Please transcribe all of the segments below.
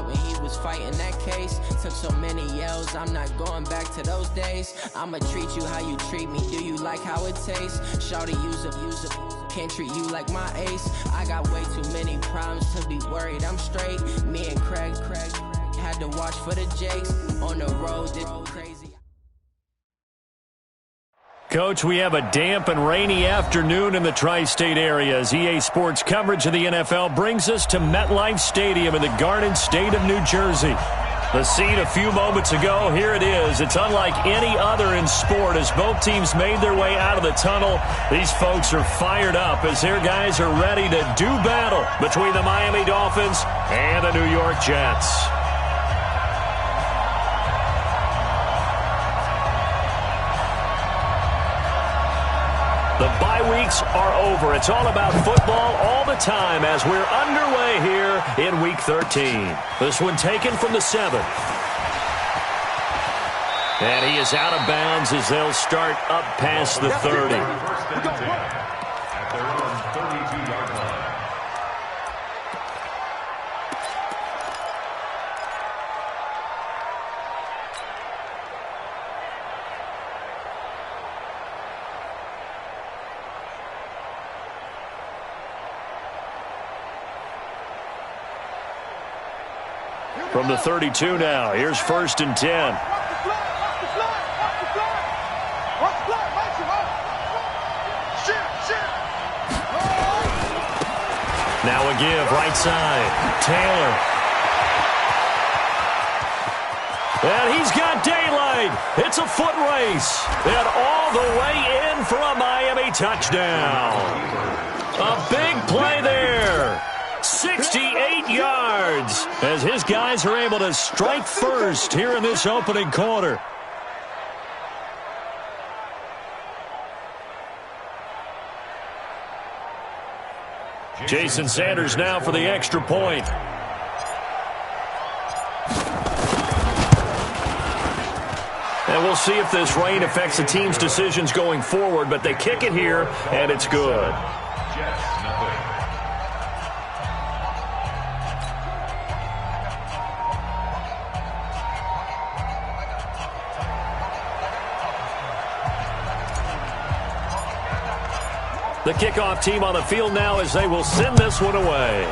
out when he was fighting that case. Took so many yells, I'm not going back to those days. I'ma treat you how you treat me, do you like how it tastes? Shawty, use up, can't treat you like my ace. I got way too many problems to be worried, I'm straight. Me and Craig had to watch for the Jakes. On the road, this crazy. Coach, we have a damp and rainy afternoon in the tri-state area as EA Sports coverage of the NFL brings us to MetLife Stadium in the Garden State of New Jersey. The scene a few moments ago, here it is. It's unlike any other in sport as both teams made their way out of the tunnel. These folks are fired up as their guys are ready to do battle between the Miami Dolphins and the New York Jets. The bye weeks are over. It's all about football all the time as we're underway here in Week 13. This one taken from the 7th. And he is out of bounds as they'll start up past the 30. At their own 32-yard line. From the 32 now, here's 1st and 10. Now a give, right side, Taylor. And he's got daylight. It's a foot race. And all the way in for a Miami touchdown. A big play there. 68 yards as his guys are able to strike first here in this opening quarter. Jason Sanders now for the extra point. And we'll see if this rain affects the team's decisions going forward, but they kick it here, and it's good. The kickoff team on the field now as they will send this one away.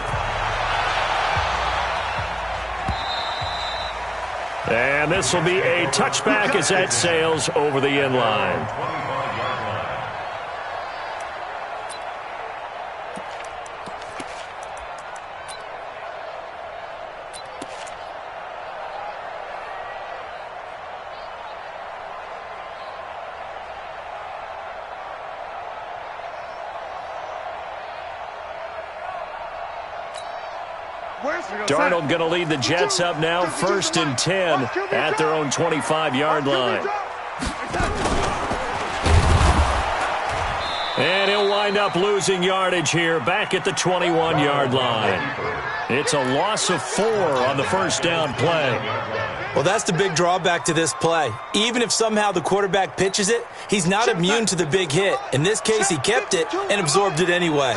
And this will be a touchback as that sails over the end line. Darnold going to lead the Jets up now, 1st and 10 at their own 25-yard line. And he'll wind up losing yardage here back at the 21-yard line. It's a loss of 4 on the first down play. Well, that's the big drawback to this play. Even if somehow the quarterback pitches it, he's not immune to the big hit. In this case, he kept it and absorbed it anyway.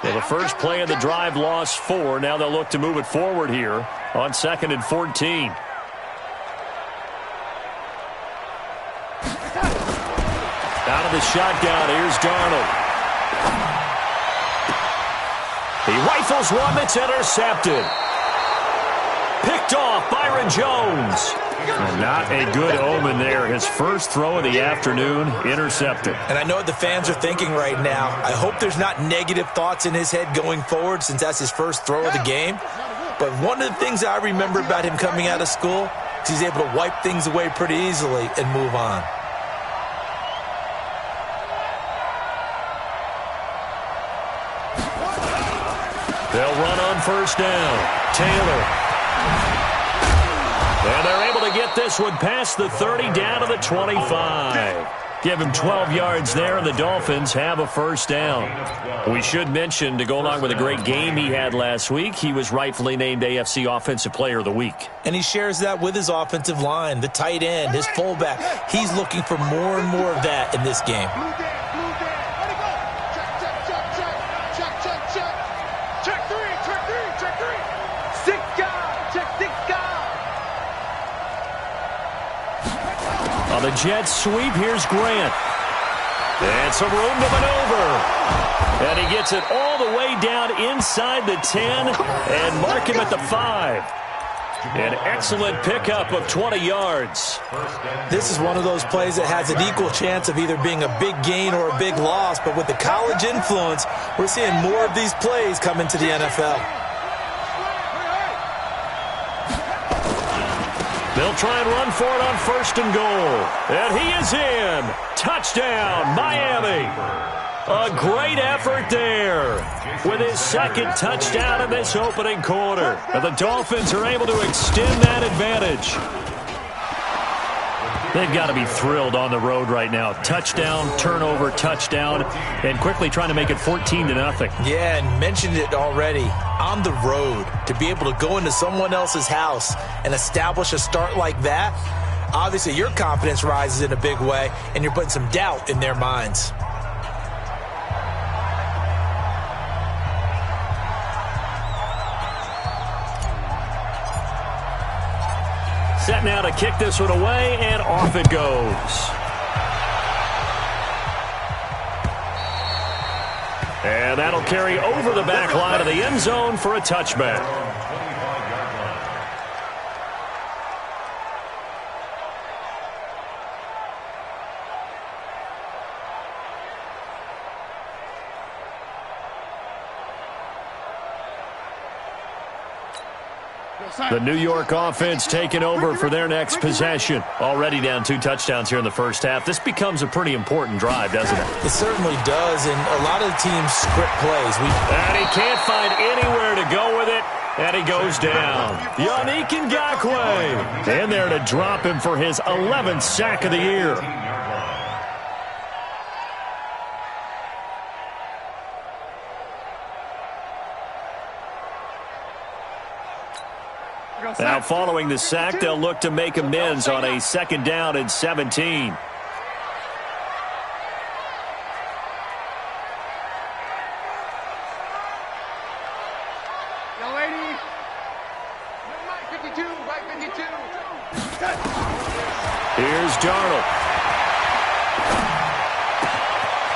Well, the first play of the drive lost 4. Now they'll look to move it forward here on 2nd and 14. Out of the shotgun, here's Darnold. He rifles one that's intercepted. Picked off Byron Jones. And not a good omen there. His first throw of the afternoon intercepted. And I know what the fans are thinking right now. I hope there's not negative thoughts in his head going forward since that's his first throw of the game. But one of the things I remember about him coming out of school is he's able to wipe things away pretty easily and move on. They'll run on first down. Taylor. And they're able to get this one past the 30 down to the 25. Give him 12 yards there, and the Dolphins have a first down. We should mention, to go along with a great game he had last week, he was rightfully named AFC Offensive Player of the Week. And he shares that with his offensive line, the tight end, his fullback. He's looking for more and more of that in this game. Check 3. 6 guys. Check 6 On the jet sweep, here's Grant. And some room to maneuver. And he gets it all the way down inside the 10 and mark him at the 5. An excellent pickup of 20 yards. This is one of those plays that has an equal chance of either being a big gain or a big loss, but with the college influence, we're seeing more of these plays come into the NFL. They'll try and run for it on 1st and goal. And he is in. Touchdown, Miami. A great effort there with his 2nd touchdown in this opening quarter. And the Dolphins are able to extend that advantage. They've got to be thrilled on the road right now. Touchdown, turnover, touchdown, and quickly trying to make it 14-0. Yeah, and mentioned it already. On the road, to be able to go into someone else's house and establish a start like that, obviously your confidence rises in a big way, and you're putting some doubt in their minds. Set now to kick this one away, and off it goes. And that'll carry over the back line of the end zone for a touchback. The New York offense taking over for their next possession. Already down 2 touchdowns here in the first half. This becomes a pretty important drive, doesn't it? It certainly does, and a lot of the teams script plays. And he can't find anywhere to go with it, and he goes down. Yannick Ngakoue in there to drop him for his 11th sack of the year. Now, following the sack, they'll look to make amends on a 2nd down and 17. Here's Darnold.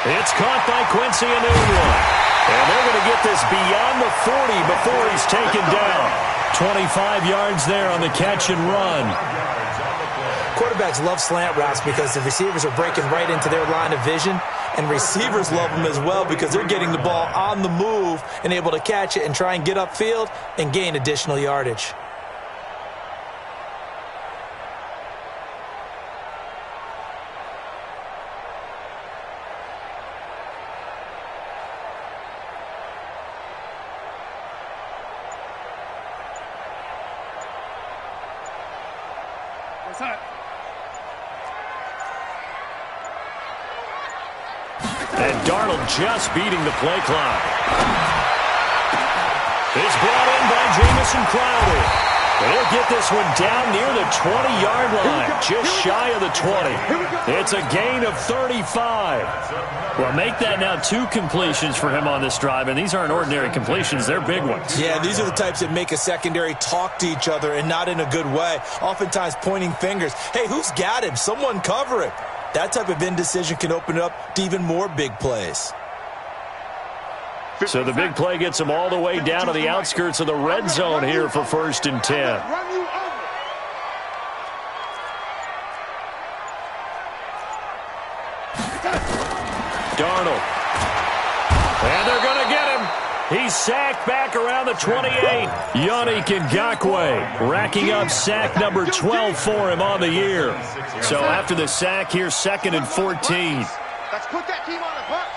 It's caught by Quincy Enunwa. And they're going to get this beyond the 40 before he's taken down. 25 yards there on the catch and run. Quarterbacks love slant routes because the receivers are breaking right into their line of vision, and receivers love them as well because they're getting the ball on the move and able to catch it and try and get upfield and gain additional yardage. And Darnold just beating the play clock. It's brought in by Jamison Crowder. They'll get this one down near the 20-yard line, just shy of the 20. It's a gain of 35. Well, make that now 2 completions for him on this drive, and these aren't ordinary completions. They're big ones. Yeah, these are the types that make a secondary talk to each other and not in a good way, oftentimes pointing fingers. Hey, who's got him? Someone cover it. That type of indecision can open it up to even more big plays. So the big play gets them all the way down to the outskirts of the red zone here for 1st and 10. Darnold. And they're going to get him. He's sacked back around the 28. Yannick Ngakoue racking up sack number 12 for him on the year. So after the sack, here's 2nd and 14. Let's put that team on the bus.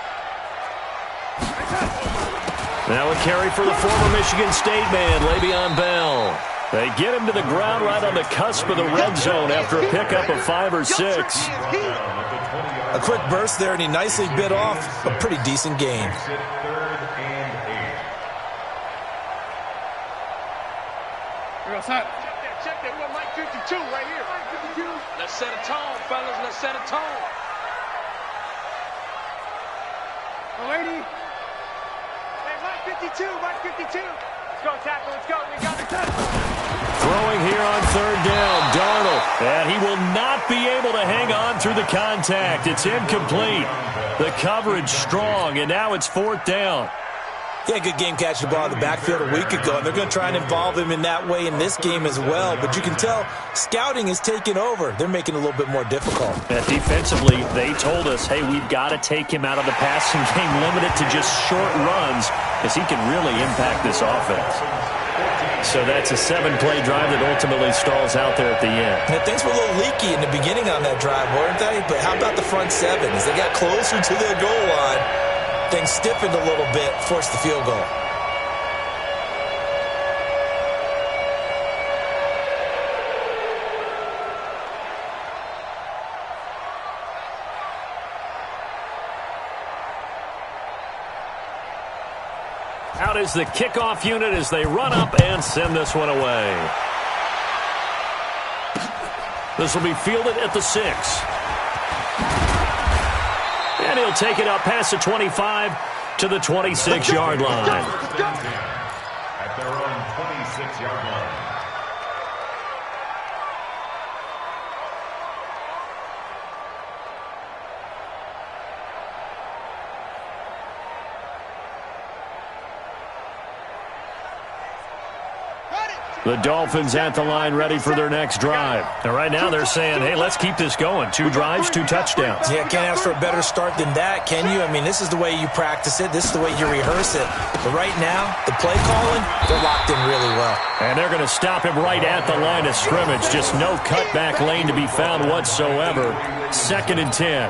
Now a carry for the former Michigan State man, Le'Veon Bell. They get him to the ground right on the cusp of the red zone after a pickup of 5 or 6. A quick burst there, and he nicely bit off a pretty decent gain. Check that. We got Mike 52 right here. Let's set a tone, fellas. Let's set a tone. Lady. Hey, Mike 52. Mike 52. Let's go, tackle. Let's go. We got the tackle. Throwing here on 3rd down. Darnold And he will not be able to hang on through the contact. It's incomplete. The coverage strong, and now it's 4th down. He had a good game catching the ball in the backfield a week ago, and they're going to try and involve him in that way in this game as well. But you can tell scouting is taking over. They're making it a little bit more difficult. Defensively, they told us, hey, we've got to take him out of the passing game, limit it to just short runs, because he can really impact this offense. So that's a 7-play drive that ultimately stalls out there at the end. Yeah, things were a little leaky in the beginning on that drive, weren't they? But how about the front 7? As they got closer to their goal line, things stiffened a little bit, forced the field goal. Out is the kickoff unit as they run up and send this one away. This will be fielded at the 6. And he'll take it up past the 25 to the 26-yard line. At their own 26-yard line. The Dolphins at the line ready for their next drive. And right now they're saying, hey, let's keep this going. 2 drives, 2 touchdowns. Yeah, can't ask for a better start than that, can you? I mean, this is the way you practice it. This is the way you rehearse it. But right now, the play calling, they're locked in really well. And they're going to stop him right at the line of scrimmage. Just no cutback lane to be found whatsoever. 2nd and 10.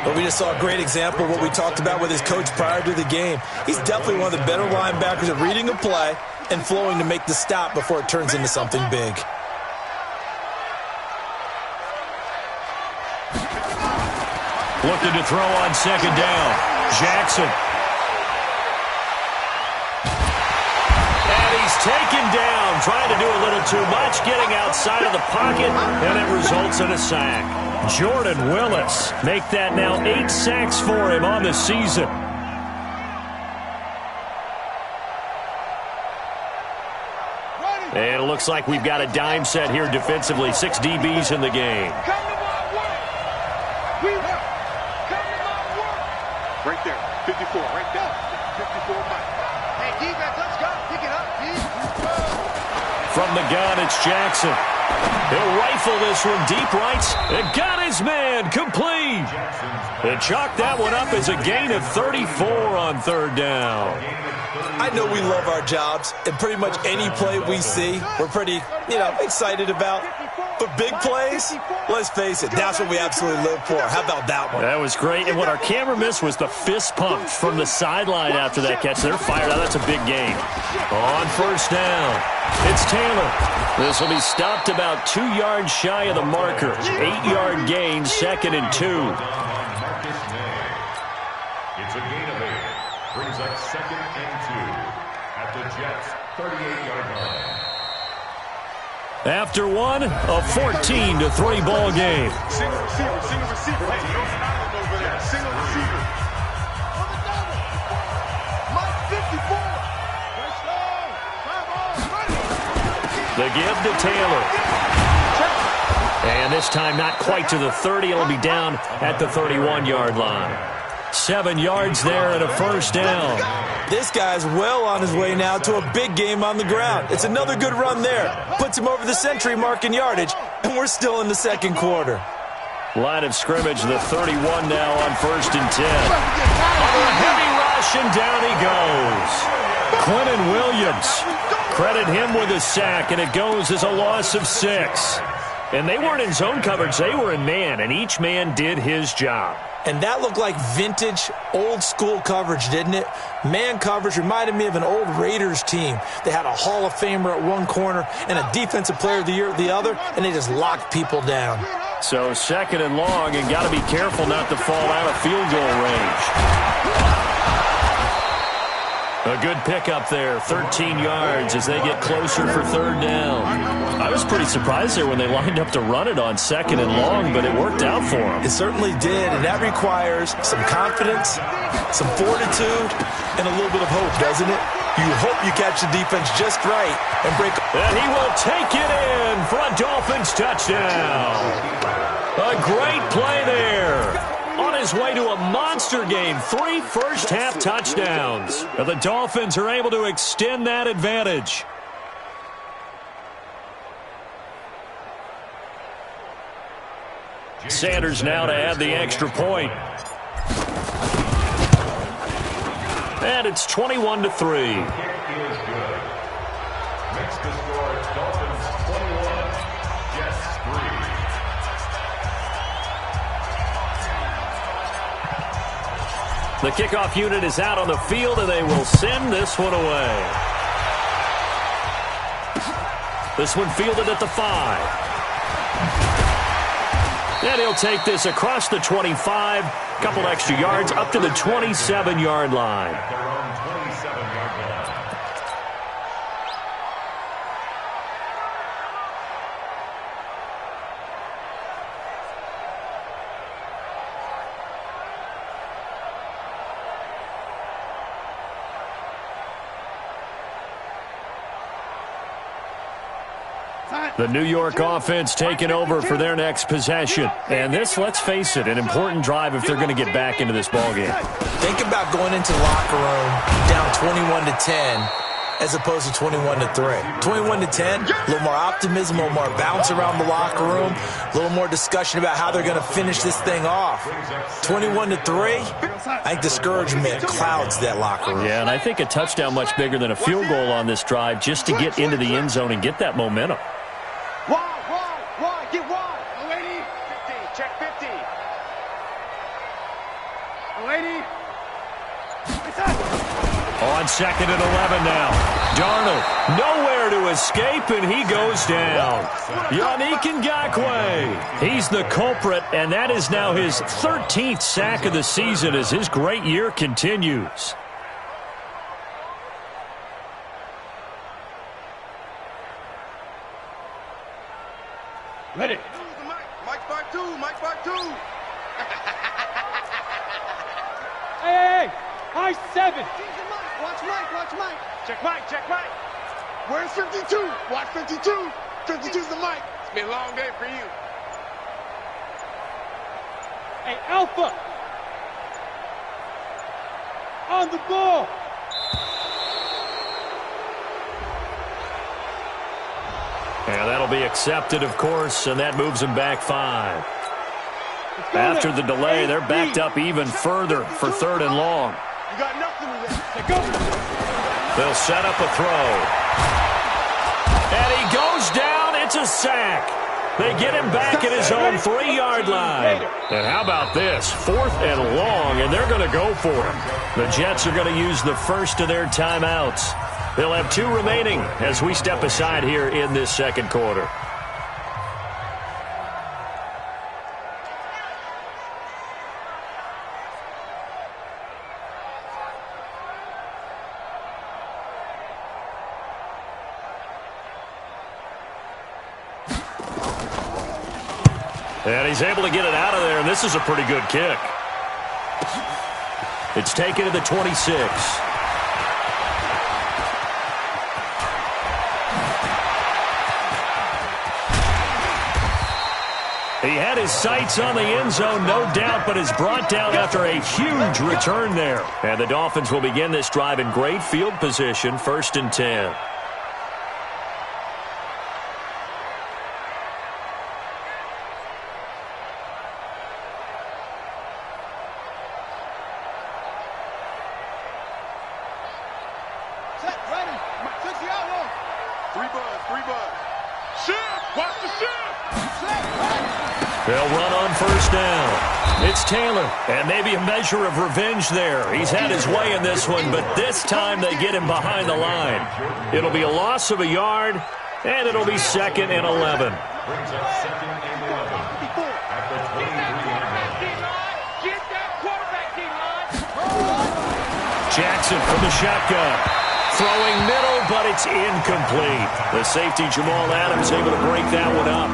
But we just saw a great example of what we talked about with his coach prior to the game. He's definitely one of the better linebackers at reading a play and flowing to make the stop before it turns into something big. Looking to throw on 2nd down. Jackson. And he's taken down, trying to do a little too much, getting outside of the pocket, and it results in a sack. Jordan Willis make that now 8 sacks for him on the season. And it looks like we've got a dime set here defensively. 6 DBs in the game. Come to my work. We work. Come to my work. Right there. 54. Right there. 54 Mike. Hey, defense, let's go. Pick it up, From the gun, it's Jackson. He'll rifle this one deep right. And got his man complete. And chalk that one up as a gain of 34 on 3rd down. I know we love our jobs, and pretty much any play we see, we're pretty, excited about. But big plays, let's face it, that's what we absolutely live for. How about that one? That was great, and what our camera missed was the fist pump from the sideline after that catch. They're fired out. That's a big gain. On 1st down, it's Taylor. This will be stopped about 2 yards shy of the marker. 8-yard gain, 2nd and 2. It's a gain of 8. Brings up 2nd and 2 at the Jets' 38-yard line. After one, a 14-3 ball game. Single receiver. Hey, no styling over there. Single receiver. Mike 54. The give to Taylor. And this time not quite to the 30. It'll be down at the 31-yard line. 7 yards there and a 1st down. This guy's well on his way now to a big game on the ground. It's another good run there. Puts him over the century mark in yardage, and we're still in the 2nd quarter. Line of scrimmage, the 31 now on 1st and 10. On a heavy rush, and down he goes. Quentin Williams. Credit him with a sack, and it goes as a loss of 6. And they weren't in zone coverage. They were in man, and each man did his job. And that looked like vintage, old-school coverage, didn't it? Man coverage reminded me of an old Raiders team. They had a Hall of Famer at one corner and a Defensive Player of the Year at the other, and they just locked people down. So 2nd and long, and got to be careful not to fall out of field goal range. A good pickup there, 13 yards as they get closer for 3rd down. I was pretty surprised there when they lined up to run it on 2nd and long, but it worked out for them. It certainly did, and that requires some confidence, some fortitude, and a little bit of hope, doesn't it? You hope you catch the defense just right and break And he will take it in for a Dolphins touchdown. A great play there. On his way to a monster game, 3 first-half touchdowns. And the Dolphins are able to extend that advantage. Sanders now to add the extra point. And it's 21-3. Kick is good. Makes the score Dolphins 21, Jets 3. The kickoff unit is out on the field, and they will send this one away. This one fielded at the 5. And he'll take this across the 25, couple extra yards, up to the 27-yard line. At their own 27-yard line. The New York offense taking over for their next possession. And this, let's face it, an important drive if they're going to get back into this ballgame. Think about going into the locker room down 21-10 as opposed to 21-3. 21-10, a little more optimism, a little more bounce around the locker room, a little more discussion about how they're going to finish this thing off. 21-3, I think discouragement clouds that locker room. Yeah, and I think a touchdown much bigger than a field goal on this drive just to get into the end zone and get that momentum. Wide, get wide. 080, 50, check 50. 080. On 2nd and 11 now. Darnold, nowhere to escape, and he goes down. Yannick Ngakoue, he's the culprit, and that is now his 13th sack of the season as his great year continues. Ready. Mike back 2, Mike back 2. Hey, high 7. Watch Mike. Check Mike. Where's 52? Watch 52. 52's the Mike. It's been a long day for you. Hey, Alpha. On the ball. And that'll be accepted, of course, and that moves them back 5. After the delay, they're backed up even further for 3rd and long. You got nothing with that. Go. They'll set up a throw. And he goes down. It's a sack. They get him back at his own 3-yard line. And how about this? 4th and long, and they're going to go for him. The Jets are going to use the first of their timeouts. They'll have 2 remaining as we step aside here in this second quarter. And he's able to get it out of there, and this is a pretty good kick. It's taken to the 26. He had his sights on the end zone, no doubt, but is brought down after a huge return there. And the Dolphins will begin this drive in great field position, 1st and 10. They'll run on 1st down. It's Taylor, and maybe a measure of revenge there. He's had his way in this one, but this time they get him behind the line. It'll be a loss of a yard, and it'll be 2nd and 11. Brings up 2nd and 11 at the 23-yard line. Get that quarterback, D-line. Jackson from the shotgun. Throwing middle, but it's incomplete. The safety, Jamal Adams, able to break that one up.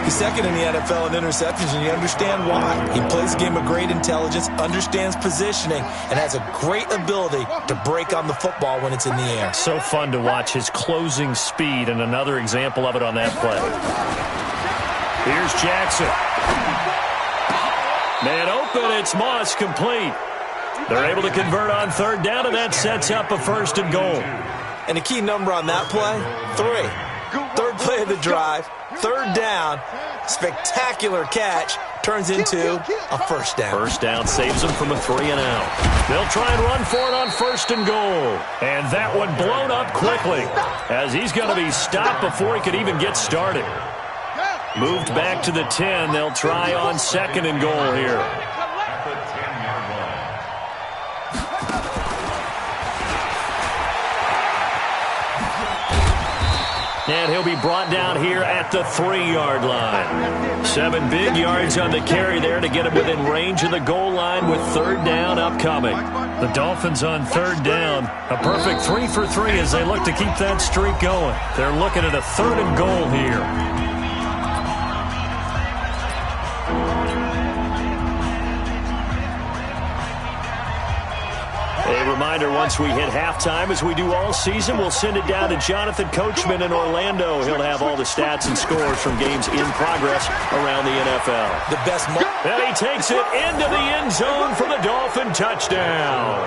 He's second in the NFL in interceptions, and you understand why. He plays a game of great intelligence, understands positioning, and has a great ability to break on the football when it's in the air. So fun to watch his closing speed, and another example of it on that play. Here's Jackson. Man open, it's Moss, complete. They're able to convert on third down, and that sets up a 1st and goal. And the key number on that play, 3. Third play of the drive, third down, spectacular catch, turns into a 1st down. 1st down saves them from a 3-and-out. They'll try and run for it on 1st and goal. And that one blown up quickly, as he's going to be stopped before he could even get started. Moved back to the 10. They'll try on 2nd and goal here. And he'll be brought down here at the 3-yard line. 7 big yards on the carry there to get him within range of the goal line with 3rd down upcoming. The Dolphins on 3rd down. A perfect 3 for 3 as they look to keep that streak going. They're looking at a 3rd and goal here. A reminder, once we hit halftime, as we do all season, we'll send it down to Jonathan Coachman in Orlando. He'll have all the stats and scores from games in progress around the NFL. The best and he takes it into the end zone for the Dolphin touchdown.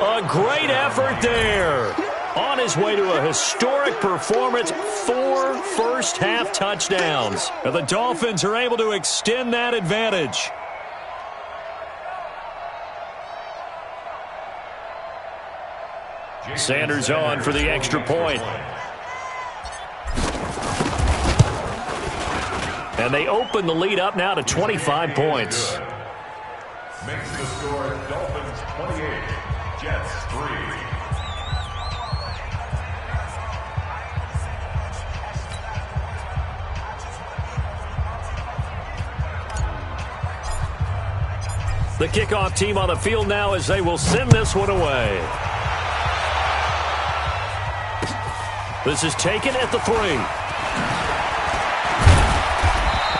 A great effort there. On his way to a historic performance, 4 first-half touchdowns. And the Dolphins are able to extend that advantage. Sanders on for the extra point. And they open the lead up now to 25 points. Makes the score Dolphins 28, Jets 3. The kickoff team on the field now as they will send this one away. This is taken at the 3.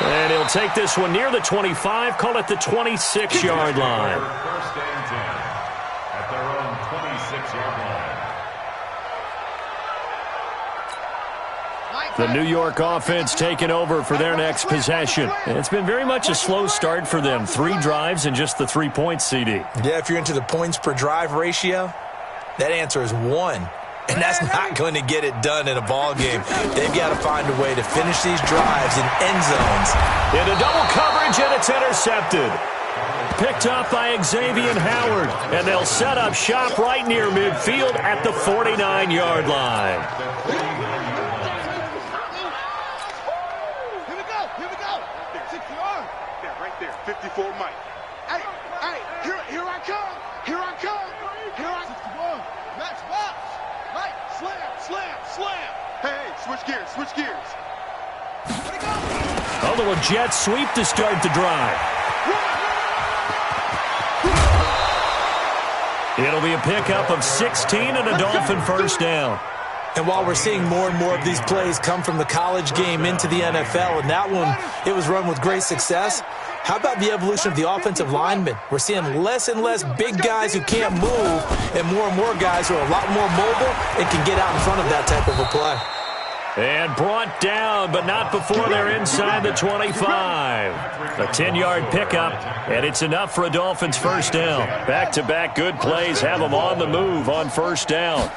And he'll take this one near the 25, call it the 26-yard line. 1st and 10 at their own 26-yard line. The New York offense taking over for their next possession. And it's been very much a slow start for them. 3 drives and just the 3 points, CD. Yeah, if you're into the points per drive ratio, that answer is 1. And that's not going to get it done in a ball game. They've got to find a way to finish these drives in end zones. Into double coverage, and it's intercepted. Picked up by Xavier Howard. And they'll set up shop right near midfield at the 49-yard line. Here we go. 60-yard. Yeah, right there. 54 Mike. Hey, here I come. Here I come. 61. Match box. Right, slam. Hey, switch gears. Although a jet sweep to start the drive. It'll be a pickup of 16 and a Dolphin 1st down. And while we're seeing more and more of these plays come from the college game into the NFL, and that one, it was run with great success, how about the evolution of the offensive linemen? We're seeing less and less big guys who can't move and more guys who are a lot more mobile and can get out in front of that type of a play. And brought down, but not before they're inside the 25. A 10-yard pickup, and it's enough for a Dolphins 1st down. Back-to-back good plays have them on the move on 1st down.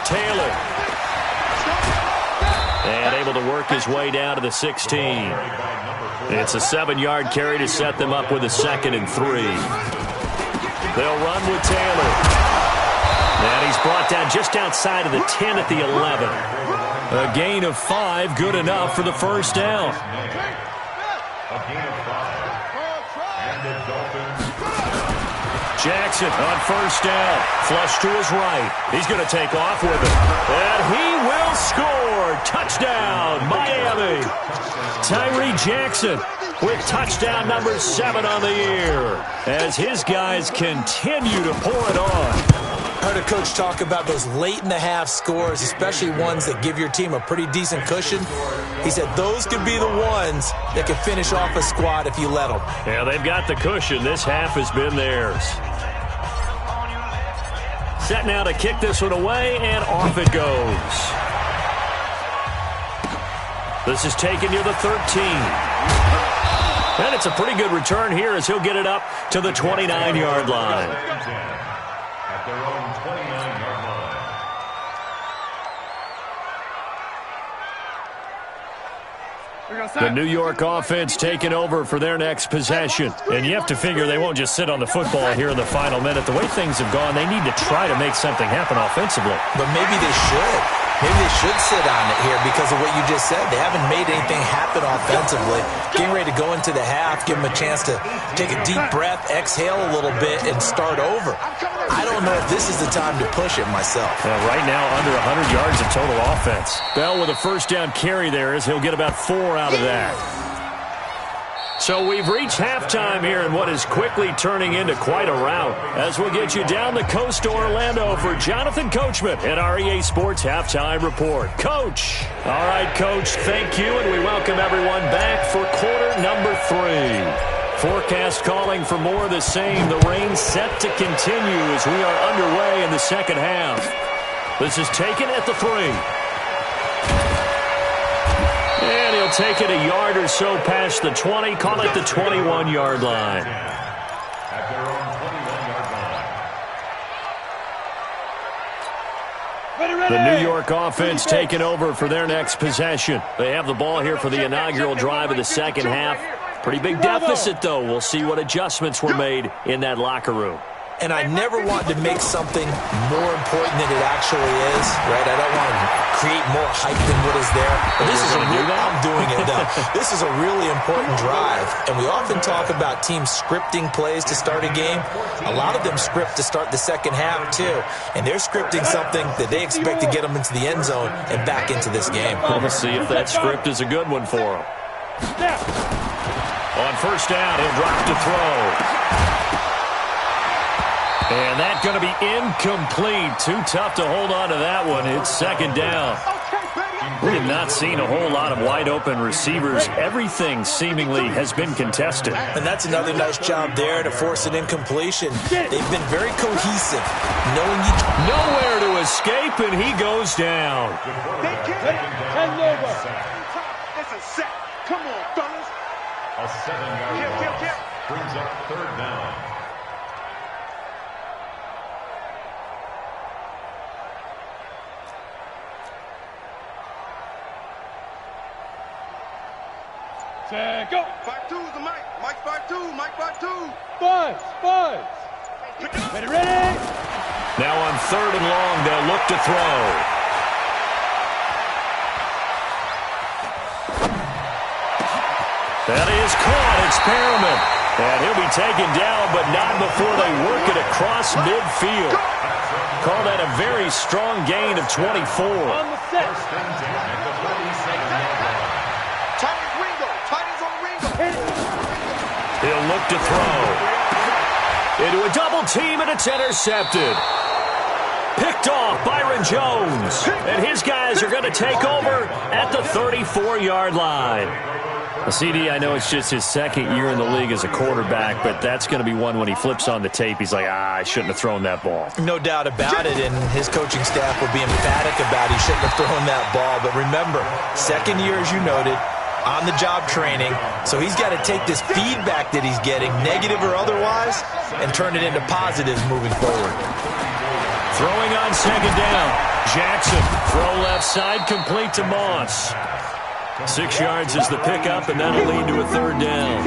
Taylor. And able to work his way down to the 16. It's a 7-yard carry to set them up with a 2nd and 3. They'll run with Taylor. And he's brought down just outside of the 10 at the 11. A gain of 5, good enough for the 1st down. A gain of 5. And the Dolphins. Jackson on 1st down. Flush to his right. He's going to take off with it. And he will score. Touchdown, Miami. Tyree Jackson with touchdown number 7 on the year as his guys continue to pour it on. I heard a coach talk about those late-in-the-half scores, especially ones that give your team a pretty decent cushion. He said those could be the ones that can finish off a squad if you let them. Yeah, they've got the cushion. This half has been theirs. Set now to kick this one away, and off it goes. This is taken near the 13. And it's a pretty good return here as he'll get it up to the 29-yard line. At their own 29-yard line. The New York offense taking over for their next possession. And you have to figure they won't just sit on the football here in the final minute. The way things have gone, they need to try to make something happen offensively. But maybe they should. Maybe they should sit on it here because of what you just said. They haven't made anything happen offensively. Getting ready to go into the half, give them a chance to take a deep breath, exhale a little bit, and start over. I don't know if this is the time to push it myself. Right now, under 100 yards of total offense. Bell with a first down carry there as he'll get about 4 out of that. So we've reached halftime here in what is quickly turning into quite a rout as we'll get you down the coast to Orlando for Jonathan Coachman at our EA Sports Halftime Report. Coach. All right, Coach, thank you, and we welcome everyone back for quarter number 3. Forecast calling for more of the same. The rain set to continue as we are underway in the second half. This is taken at the 3. And he'll take it a yard or so past the 20, call it the 21-yard line. At their own 21-yard line. The New York offense taking over for their next possession. They have the ball here for the inaugural drive of the second half. Pretty big deficit, though. We'll see what adjustments were made in that locker room. And I never want to make something more important than it actually is, right? I don't want to create more hype than what is there. But this is I'm doing it now. This is a really important drive. And we often talk about teams scripting plays to start a game. A lot of them script to start the second half, too. And they're scripting something that they expect to get them into the end zone and back into this game. We'll see if that script is a good one for them. On first down, he'll drop to throw. And that's going to be incomplete. Too tough to hold on to that one. It's second down. We have not seen a whole lot of wide-open receivers. Everything seemingly has been contested. And that's another nice job there to force an incompletion. They've been very cohesive, knowing each. Nowhere to escape, and he goes down. It's a set. Come on, fellas. A 7-yard loss brings up third down. Go. 5-2 is the mic. Mike 5-2. Mike 5-2. Five. Ready. Now on third and long, they'll look to throw. That is caught. It's Perriman. And he'll be taken down, but not before they work it across midfield. Call that a very strong gain of 24. On the set. First and 10 at the 37-yard line. He'll look to throw. Into a double team, and it's intercepted. Picked off Byron Jones. And his guys are going to take over at the 34-yard line. CD, I know it's just his second year in the league as a quarterback, but that's going to be one when he flips on the tape, he's like, I shouldn't have thrown that ball. No doubt about it, and his coaching staff will be emphatic about he shouldn't have thrown that ball. But remember, second year, as you noted, on-the-job training, so he's got to take this feedback that he's getting, negative or otherwise, and turn it into positives moving forward. Throwing on second down. Jackson, throw left side, complete to Moss. 6 yards is the pickup, and that'll lead to a third down.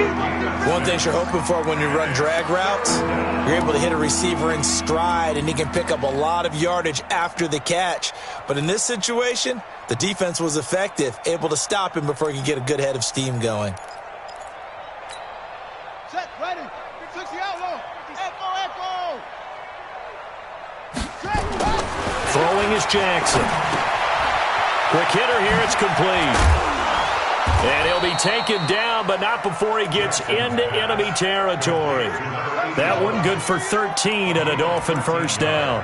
One thing you're hoping for when you run drag routes, you're able to hit a receiver in stride, and he can pick up a lot of yardage after the catch. But in this situation, the defense was effective, able to stop him before he could get a good head of steam going. Set, ready. Took the outlaw. Echo. Throwing is Jackson. Quick hitter here, it's complete. And he'll be taken down, but not before he gets into enemy territory. That one good for 13 and a Dolphin first down.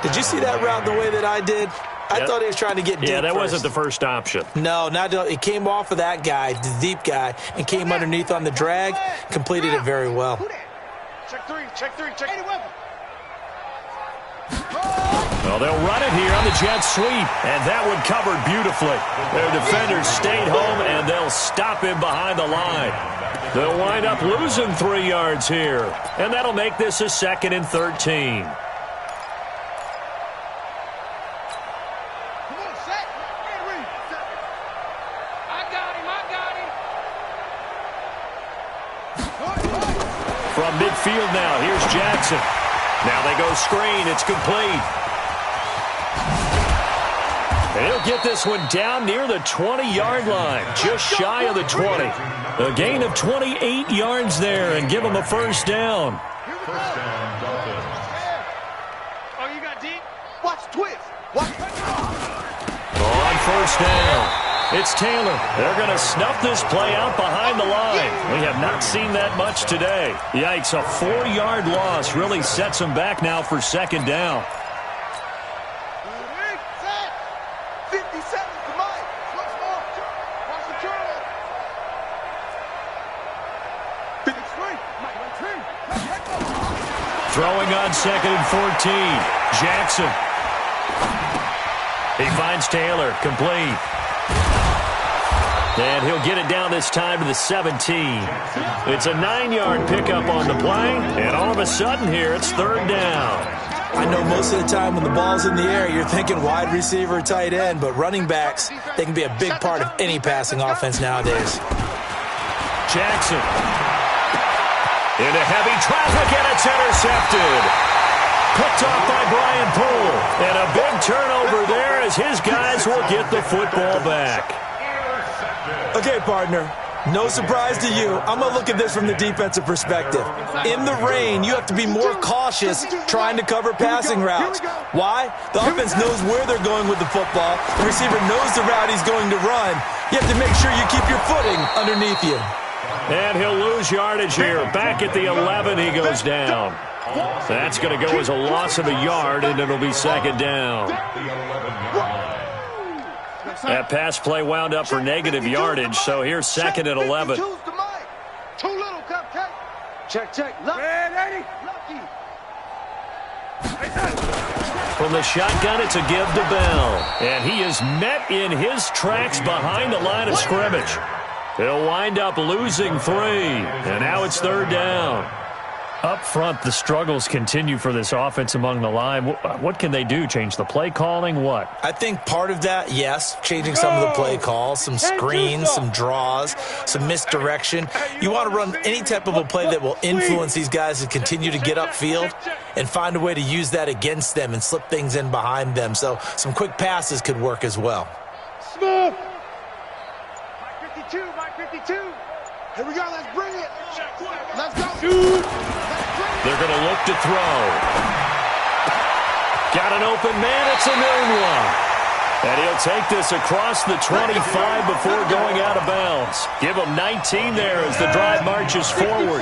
Did you see that route the way that I did? I thought he was trying to get deep. Yeah, that first. wasn't the first option. No, it came off of that guy, the deep guy, and came underneath on the drag, completed it very well. Check three, check any weapon. Well, they'll run it here on the jet sweep, and that one covered beautifully. Their defenders stayed home, and they'll stop him behind the line. They'll wind up losing 3 yards here, and that'll make this a 2nd and 13. From midfield now, here's Jackson. Now they go screen. It's complete. And he'll get this one down near the 20-yard line, just shy of the 20. A gain of 28 yards there and give them a first down. First down, Dolphins. Oh, you got deep? Watch twist. Watch. On first down, it's Taylor. They're going to snuff this play out behind the line. We have not seen that much today. Yikes, a 4-yard loss really sets them back now for 2nd down. 57 to Mike. Once more. Watch the curl. 53. Throwing on 2nd and 14. Jackson. He finds Taylor, complete. And he'll get it down this time to the 17. It's a 9-yard pickup on the play, and all of a sudden here it's 3rd down. I know most of the time when the ball's in the air, you're thinking wide receiver, tight end, but running backs, they can be a big part of any passing offense nowadays. Jackson. Into heavy traffic, and it's intercepted. Picked off by Brian Poole. And a big turnover there as his guys will get the football back. Okay, partner, no surprise to you. I'm going to look at this from the defensive perspective. In the rain, you have to be more cautious trying to cover passing routes. Why? The offense knows where they're going with the football. The receiver knows the route he's going to run. You have to make sure you keep your footing underneath you. And he'll lose yardage here. Back at the 11, he goes down. That's going to go as a loss of a yard, and it'll be 2nd down. That pass play wound up for negative yardage, so here's 2nd and 11. Too little, cupcake. Check. Lucky. From the shotgun, it's a give to Bell. And he is met in his tracks behind the line of scrimmage. He'll wind up losing 3, and now it's 3rd down. Up front, the struggles continue for this offense among the line. What can they do? Change the play calling? What? I think part of that, yes, changing some of the play calls, some screens, some draws, some misdirection. You want to run any type of a play that will influence these guys to continue to get upfield and find a way to use that against them and slip things in behind them. So some quick passes could work as well. Smith. Mike 52. Here we go. Let's bring it. Let's go. They're going to look to throw. Got an open man. It's a noon one. And he'll take this across the 25 before going out of bounds. Give him 19 there as the drive marches forward.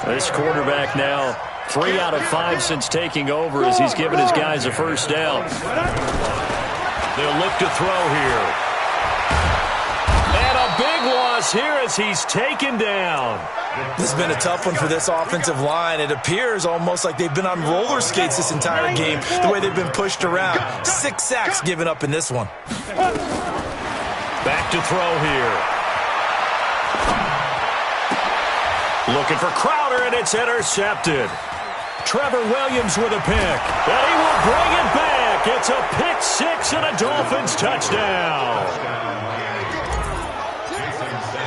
This quarterback now 3 out of 5 since taking over as he's given his guys a first down. They'll look to throw here. And a big loss here as he's taken down. This has been a tough one for this offensive line. It appears almost like they've been on roller skates this entire game, the way they've been pushed around. 6 sacks given up in this one. Back to throw here. Looking for Crowder, and it's intercepted. Trevor Williams with a pick, and he will bring it back. It's a pick 6 and a Dolphins touchdown.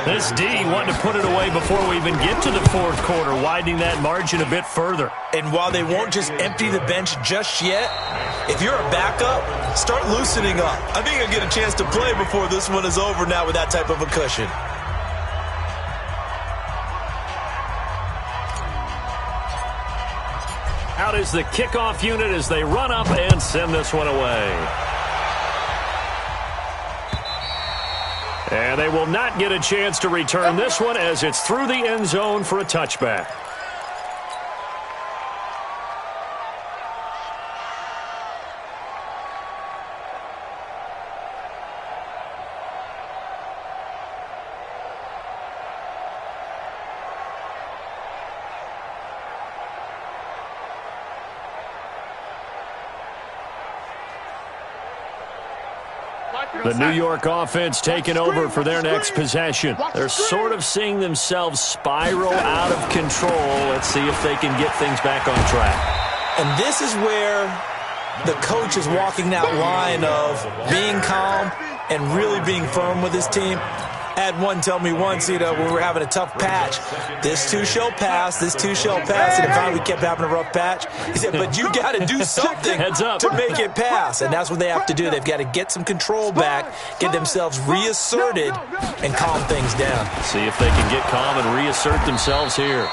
This D wanting to put it away before we even get to the 4th quarter, widening that margin a bit further. And while they won't just empty the bench just yet, if you're a backup, start loosening up. I think you'll get a chance to play before this one is over now with that type of a cushion. Out is the kickoff unit as they run up and send this one away. And they will not get a chance to return this one as it's through the end zone for a touchback. The New York offense taking over for their next possession. They're sort of seeing themselves spiral out of control. Let's see if they can get things back on track. And this is where the coach is walking that line of being calm and really being firm with his team. I had one tell me once, when we were having a tough patch, this too shall pass, this too shall pass, and finally we kept having a rough patch. He said, but you got to do something to make it pass, and that's what they have to do. They've got to get some control back, get themselves reasserted, and calm things down. See if they can get calm and reassert themselves here.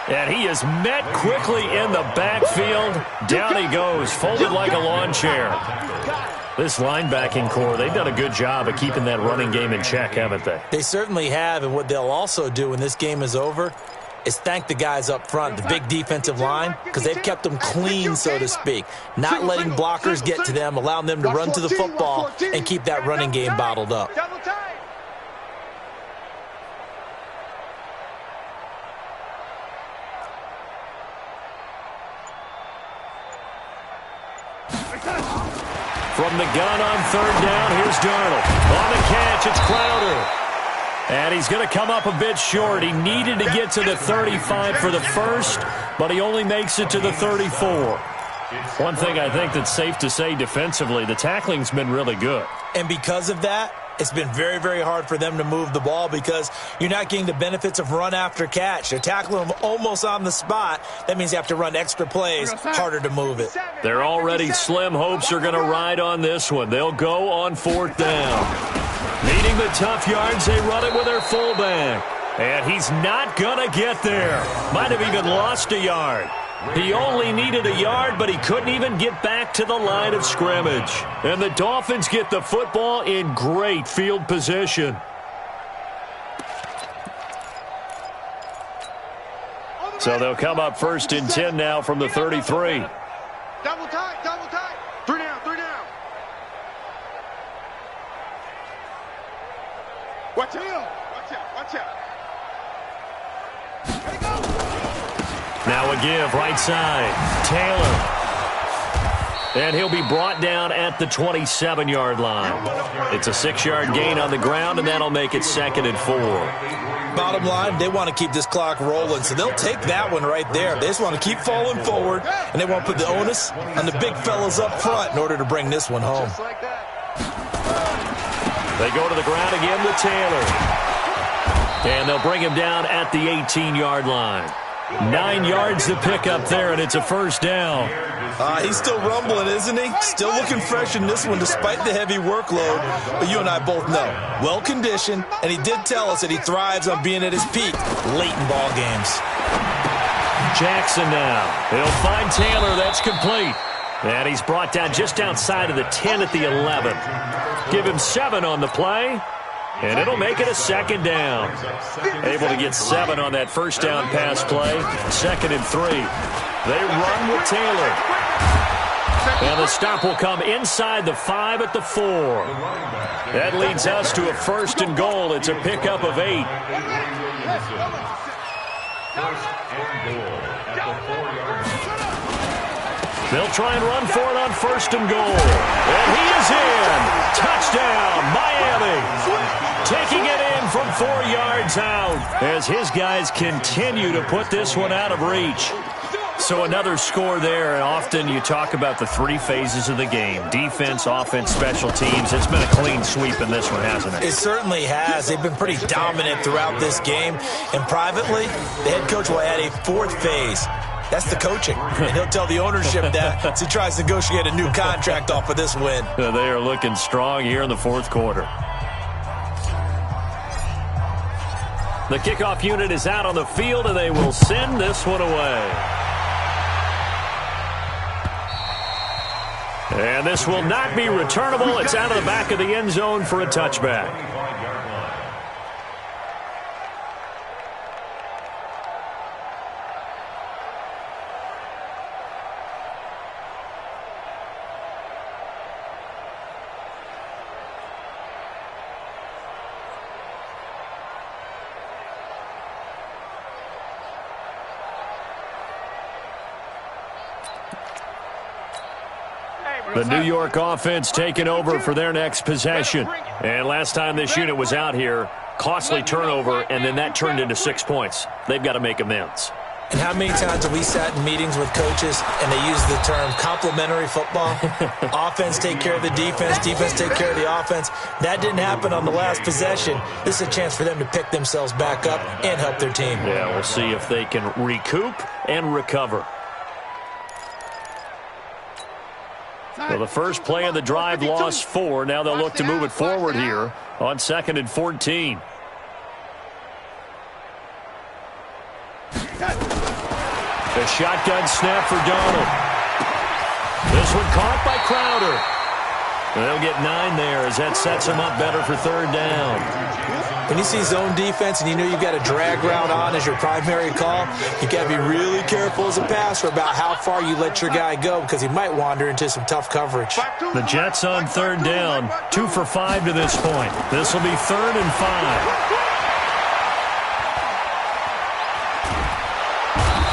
And he is met quickly in the backfield. Down he goes, folded like a lawn chair. This linebacking core, they've done a good job of keeping that running game in check, haven't they? They certainly have, and what they'll also do when this game is over is thank the guys up front, the big defensive line, because they've kept them clean, so to speak, not letting blockers get to them, allowing them to run to the football and keep that running game bottled up. From the gun on third down, here's Darnold. On the catch, it's Crowder. And he's going to come up a bit short. He needed to get to the 35 for the first, but he only makes it to the 34. One thing I think that's safe to say defensively, the tackling's been really good. And because of that, it's been very, very hard for them to move the ball because you're not getting the benefits of run after catch. They're tackling them almost on the spot. That means you have to run extra plays, harder to move it. They're already slim hopes are going to ride on this one. They'll go on fourth down. Needing the tough yards, they run it with their fullback. And he's not going to get there. Might have even lost a yard. He only needed a yard, but he couldn't even get back to the line of scrimmage. And the Dolphins get the football in great field position. So they'll come up first and 10 now from the 33. Double tight, double tight. Three down, three down. Watch out, watch out, watch out. Here we go. Now a give, right side. Taylor. And he'll be brought down at the 27-yard line. It's a 6-yard gain on the ground, and that'll make it 2nd and 4. Bottom line, they want to keep this clock rolling, so they'll take that one right there. They just want to keep falling forward, and they want to put the onus on the big fellas up front in order to bring this one home. They go to the ground again with Taylor. And they'll bring him down at the 18-yard line. 9 yards to pick up there, and it's a first down. He's still rumbling, isn't he? Still looking fresh in this one despite the heavy workload. But you and I both know, well-conditioned, and he did tell us that he thrives on being at his peak late in ball games. Jackson now. He'll find Taylor. That's complete. And he's brought down just outside of the 10 at the 11. Give him 7 on the play. And it'll make it a 2nd down. Able to get 7 on that first down pass play. 2nd and 3. They run with Taylor. And the stop will come inside the 5 at the 4. That leads us to a 1st and goal. It's a pickup of 8. They'll try and run for it on 1st and goal. And he is in. Touchdown, Miami. Taking it in from 4 yards out as his guys continue to put this one out of reach. So another score there, and often you talk about the 3 phases of the game. Defense, offense, special teams. It's been a clean sweep in this one, hasn't it? It certainly has. They've been pretty dominant throughout this game. And privately, the head coach will add a 4th phase. That's the coaching. And he'll tell the ownership that as he tries to negotiate a new contract off of this win. They are looking strong here in the 4th quarter. The kickoff unit is out on the field, and they will send this one away. And this will not be returnable. It's out of the back of the end zone for a touchback. The New York offense taking over for their next possession. And last time this unit was out here, costly turnover, and then that turned into 6 points. They've got to make amends. And how many times have we sat in meetings with coaches and they use the term complementary football? Offense take care of the defense, defense take care of the offense. That didn't happen on the last possession. This is a chance for them to pick themselves back up and help their team. Yeah, we'll see if they can recoup and recover. Well, the first play of the drive lost 4. Now they'll look to move it forward here on 2nd and 14. The shotgun snap for Donald. This one caught by Crowder. They'll get 9 there as that sets them up better for 3rd down. When you see zone defense and you know you've got a drag route on as your primary call, you've got to be really careful as a passer about how far you let your guy go because he might wander into some tough coverage. The Jets on 3rd down, 2 for 5 to this point. This will be 3rd and 5.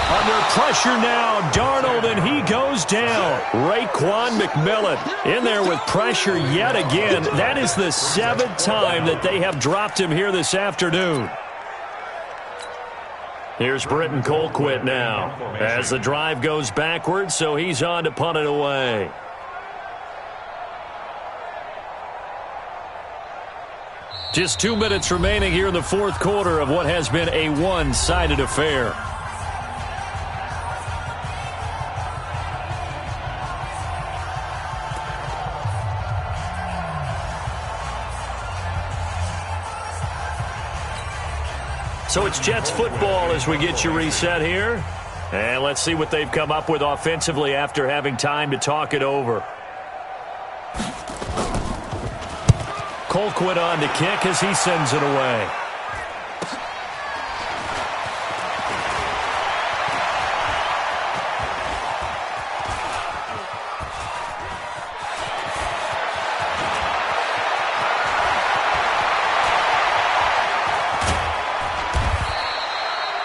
Under pressure now, Darnold, and he goes down. Raekwon McMillan in there with pressure yet again. That is the 7th time that they have dropped him here this afternoon. Here's Britton Colquitt now as the drive goes backwards, so he's on to punt it away. Just 2 minutes remaining here in the 4th quarter of what has been a one-sided affair. So it's Jets football as we get you reset here. And let's see what they've come up with offensively after having time to talk it over. Colquitt on to kick as he sends it away.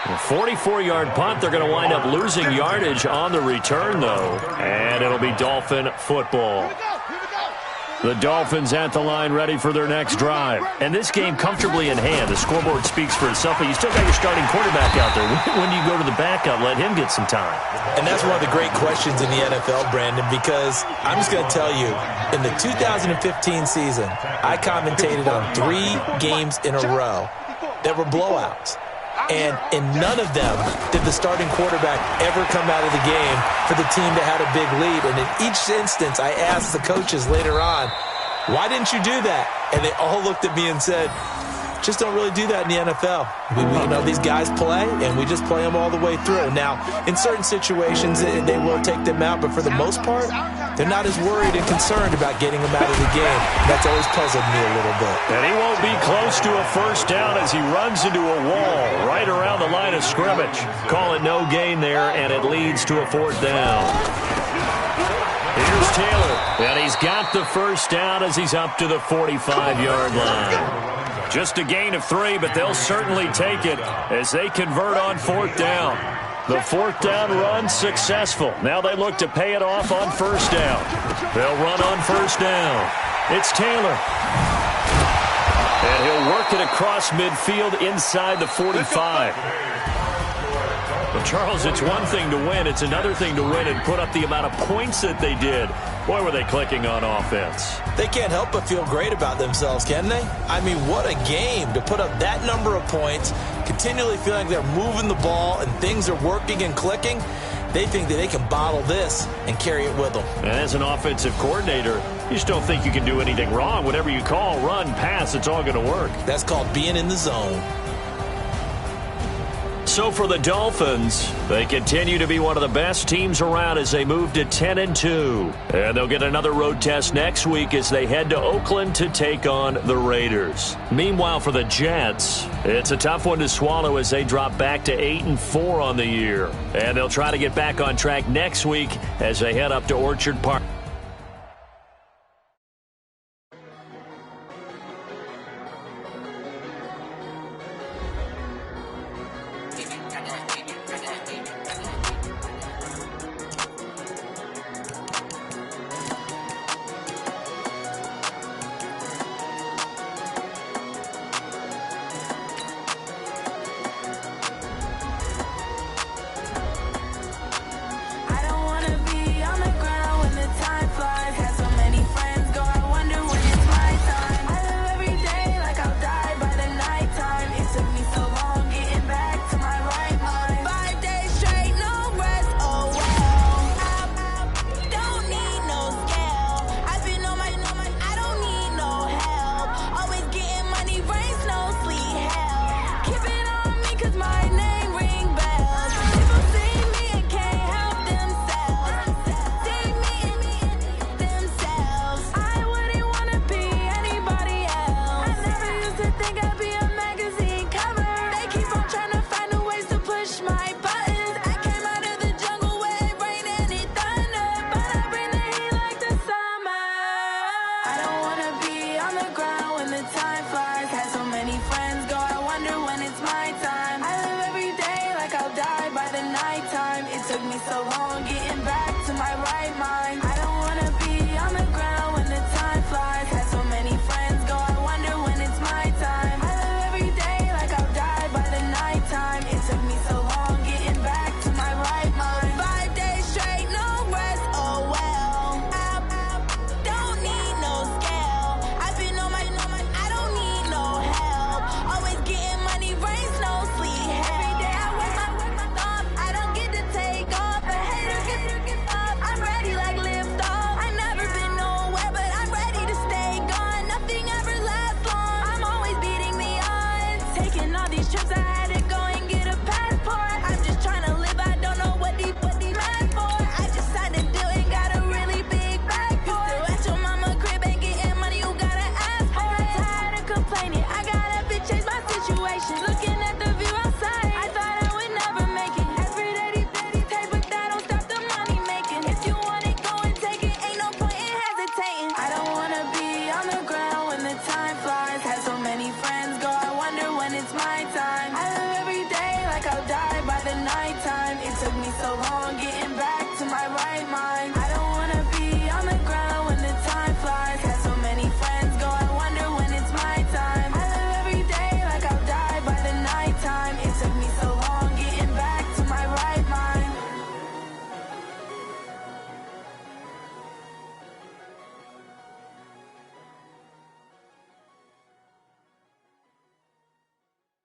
A 44-yard punt. They're going to wind up losing yardage on the return, though. And it'll be Dolphin football. The Dolphins at the line ready for their next drive. And this game comfortably in hand. The scoreboard speaks for itself, but you still got your starting quarterback out there. When do you go to the backup? Let him get some time. And that's one of the great questions in the NFL, Brandon, because I'm just going to tell you, in the 2015 season, I commentated on 3 games in a row that were blowouts. And in none of them did the starting quarterback ever come out of the game for the team that had a big lead. And in each instance, I asked the coaches later on, why didn't you do that? And they all looked at me and said, just don't really do that in the NFL. You know, these guys play, and we just play them all the way through. Now, in certain situations, they will take them out, but for the most part, they're not as worried and concerned about getting them out of the game. That's always puzzled me a little bit. And he won't be close to a first down as he runs into a wall right around the line of scrimmage. Call it no gain there, and it leads to a 4th down. Here's Taylor, and he's got the first down as he's up to the 45-yard line. Just a gain of 3, but they'll certainly take it as they convert on 4th down. The 4th down run successful. Now they look to pay it off on 1st down. They'll run on 1st down. It's Taylor. And he'll work it across midfield inside the 45. Well, Charles, it's one thing to win. It's another thing to win and put up the amount of points that they did. Boy, were they clicking on offense. They can't help but feel great about themselves, can they? I mean, what a game to put up that number of points, continually feeling they're moving the ball and things are working and clicking. They think that they can bottle this and carry it with them. And as an offensive coordinator, you just don't think you can do anything wrong. Whatever you call, run, pass, it's all going to work. That's called being in the zone. So for the Dolphins, they continue to be one of the best teams around as they move to 10-2. And they'll get another road test next week as they head to Oakland to take on the Raiders. Meanwhile, for the Jets, it's a tough one to swallow as they drop back to 8-4 on the year. And they'll try to get back on track next week as they head up to Orchard Park.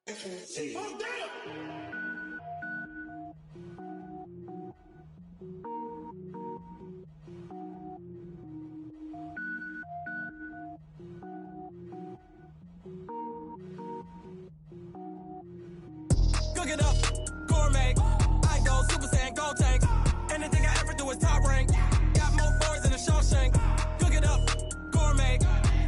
Cook it up, gourmet. I go Super Saiyan, go tank. Anything I ever do is top rank. Got more boys than a Shawshank. Cook it up, gourmet.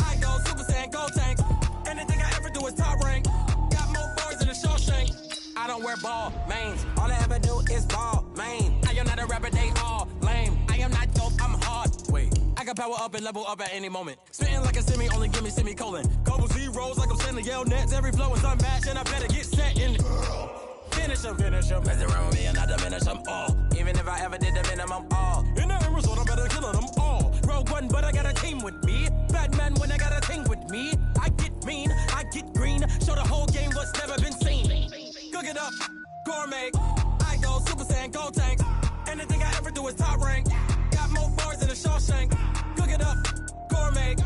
I go Super Saiyan, go tank. Anything I ever do is top rank. Got more boys than a Shawshank. I don't wear ball mains. All I ever do is ball main. I am not a rapper, they all lame. I am not dope, I'm hard. Wait, I can power up and level up at any moment. Spitting like a semi, only give me semicolon. Couple zeros like I'm sending yell nets. Every flow is unmatched and I better get set in. Finish them. Mess around with me and I diminish them all. Even if I ever did the minimum all. In the end result, I'm better killing them all. Rogue One, but I got a team with me. Batman when I got a team with me. I get mean, I get green. Show the whole game what's never been seen. Cook it up, gourmet. I go Super Saiyan, go tank. Anything I ever do is top rank. Got more bars than a Shawshank. Cook it up, gourmet.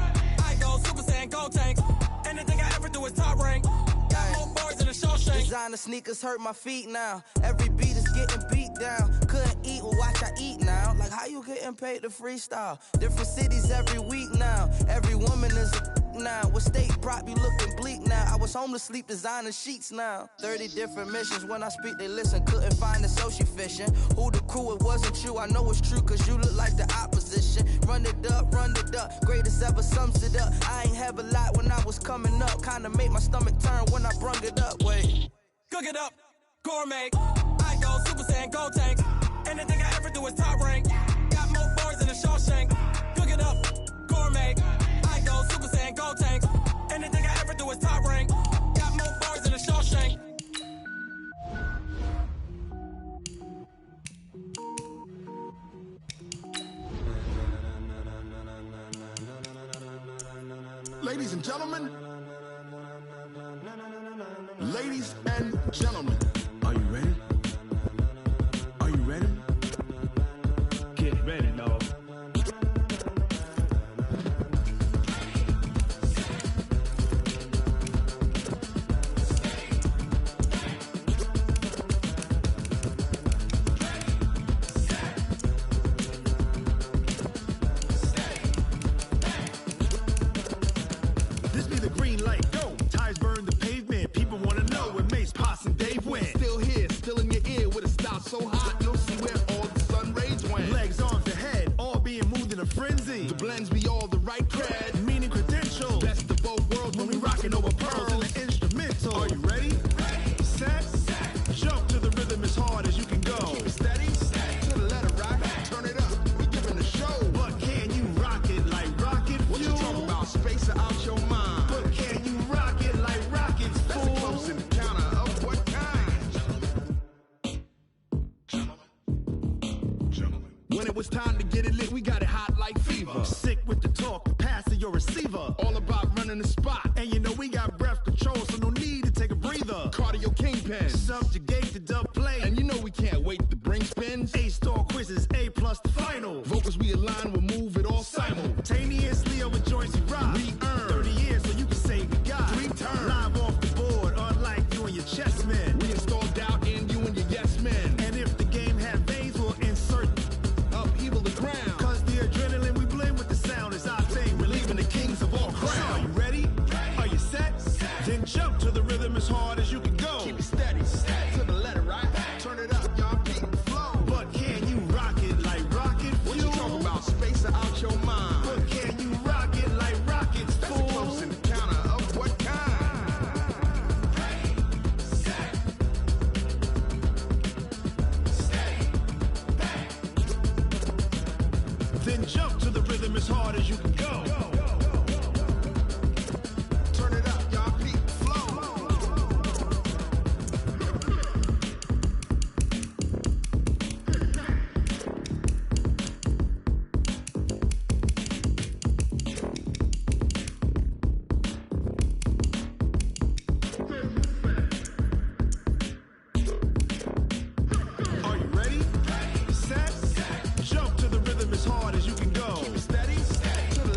I go Super Saiyan, go tank. Anything I ever do is top rank. Got more bars than a Shawshank. Designer sneakers hurt my feet now. Every beat is getting beat down. Couldn't eat, well watch I eat now. Like how you getting paid to freestyle? Different cities every week now. Every woman is a now. What state prop you looking bleak now? I was home to sleep designing sheets now. 30 different missions. When I speak they listen. Couldn't find the social fishing. Who the crew? It wasn't you. I know it's true cause you look like the opposition. Run it up. Greatest ever sums it up. I ain't have a lot when I was coming up. Kinda made my stomach turn when I brung it up. Wait. Cook it up, gourmet. I go Super Saiyan, go tank. Anything I ever do is top rank. Got more bars than a Shawshank. Cook it up, gourmet. I go Super Saiyan, go tank. Anything I ever do is top rank. Got more bars than a Shawshank. Ladies and gentlemen. Ladies and gentlemen. Are you ready? Are you ready? Get ready, dog. This be the green light, go. Tires burn the pavement. People wanna know where Mace, Pops, and Dave went. Still here, still in your ear with a style so hot, you'll see where all the sun rays went. Legs, arms, and head, all being moved in a frenzy. The blends be all the right cred, meaning credentials. Best of both worlds when we rockin' over pearls in the instrumental. Are you ready? Set, jump to the rhythm as hard as you can go. Keep it steady, to the letter rock. Turn it up, we giving the show. But can you rock it like rocket fuel? What you talking about? Space it out your mind. But can you rock it like rockets, fool? That's a close encounter of what kind? Gentlemen. When it was time to get it lit, we got it hot like fever. Sick with the talk, the pass to your receiver. All about running the spot. And you know we got breath control, so no need to take a breather. Cardio kingpin, subjugate the dub play. And you know we can't wait to bring spins. A-star quizzes, A+ the final. Vocals we align, we'll move it all simultaneously over joints we rock. We earn 30 years, so you can say we got 3 turns. Live off the board, unlike you and your chess men. We install doubt in you and your yes men. And if the game had veins, we'll insert upheaval the ground. Cause the adrenaline we blend with the sound is our thing, relieving the kings of all crowns. So are you ready? Are you set? Then jump to the rhythm as hard as you can go. Keep it steady, to the letter, right? Turn it up, y'all, beat the flow. But can you rock it like rocket fuel? What you talking about? Space it out your mind. But can you rock it like rockets, fool? That's a close encounter of what kind? Then jump to the rhythm as hard as you can go. Turn it up, y'all, beat the flow. Are you ready? Set, jump to the rhythm as hard as you can go. Keep it steady, to the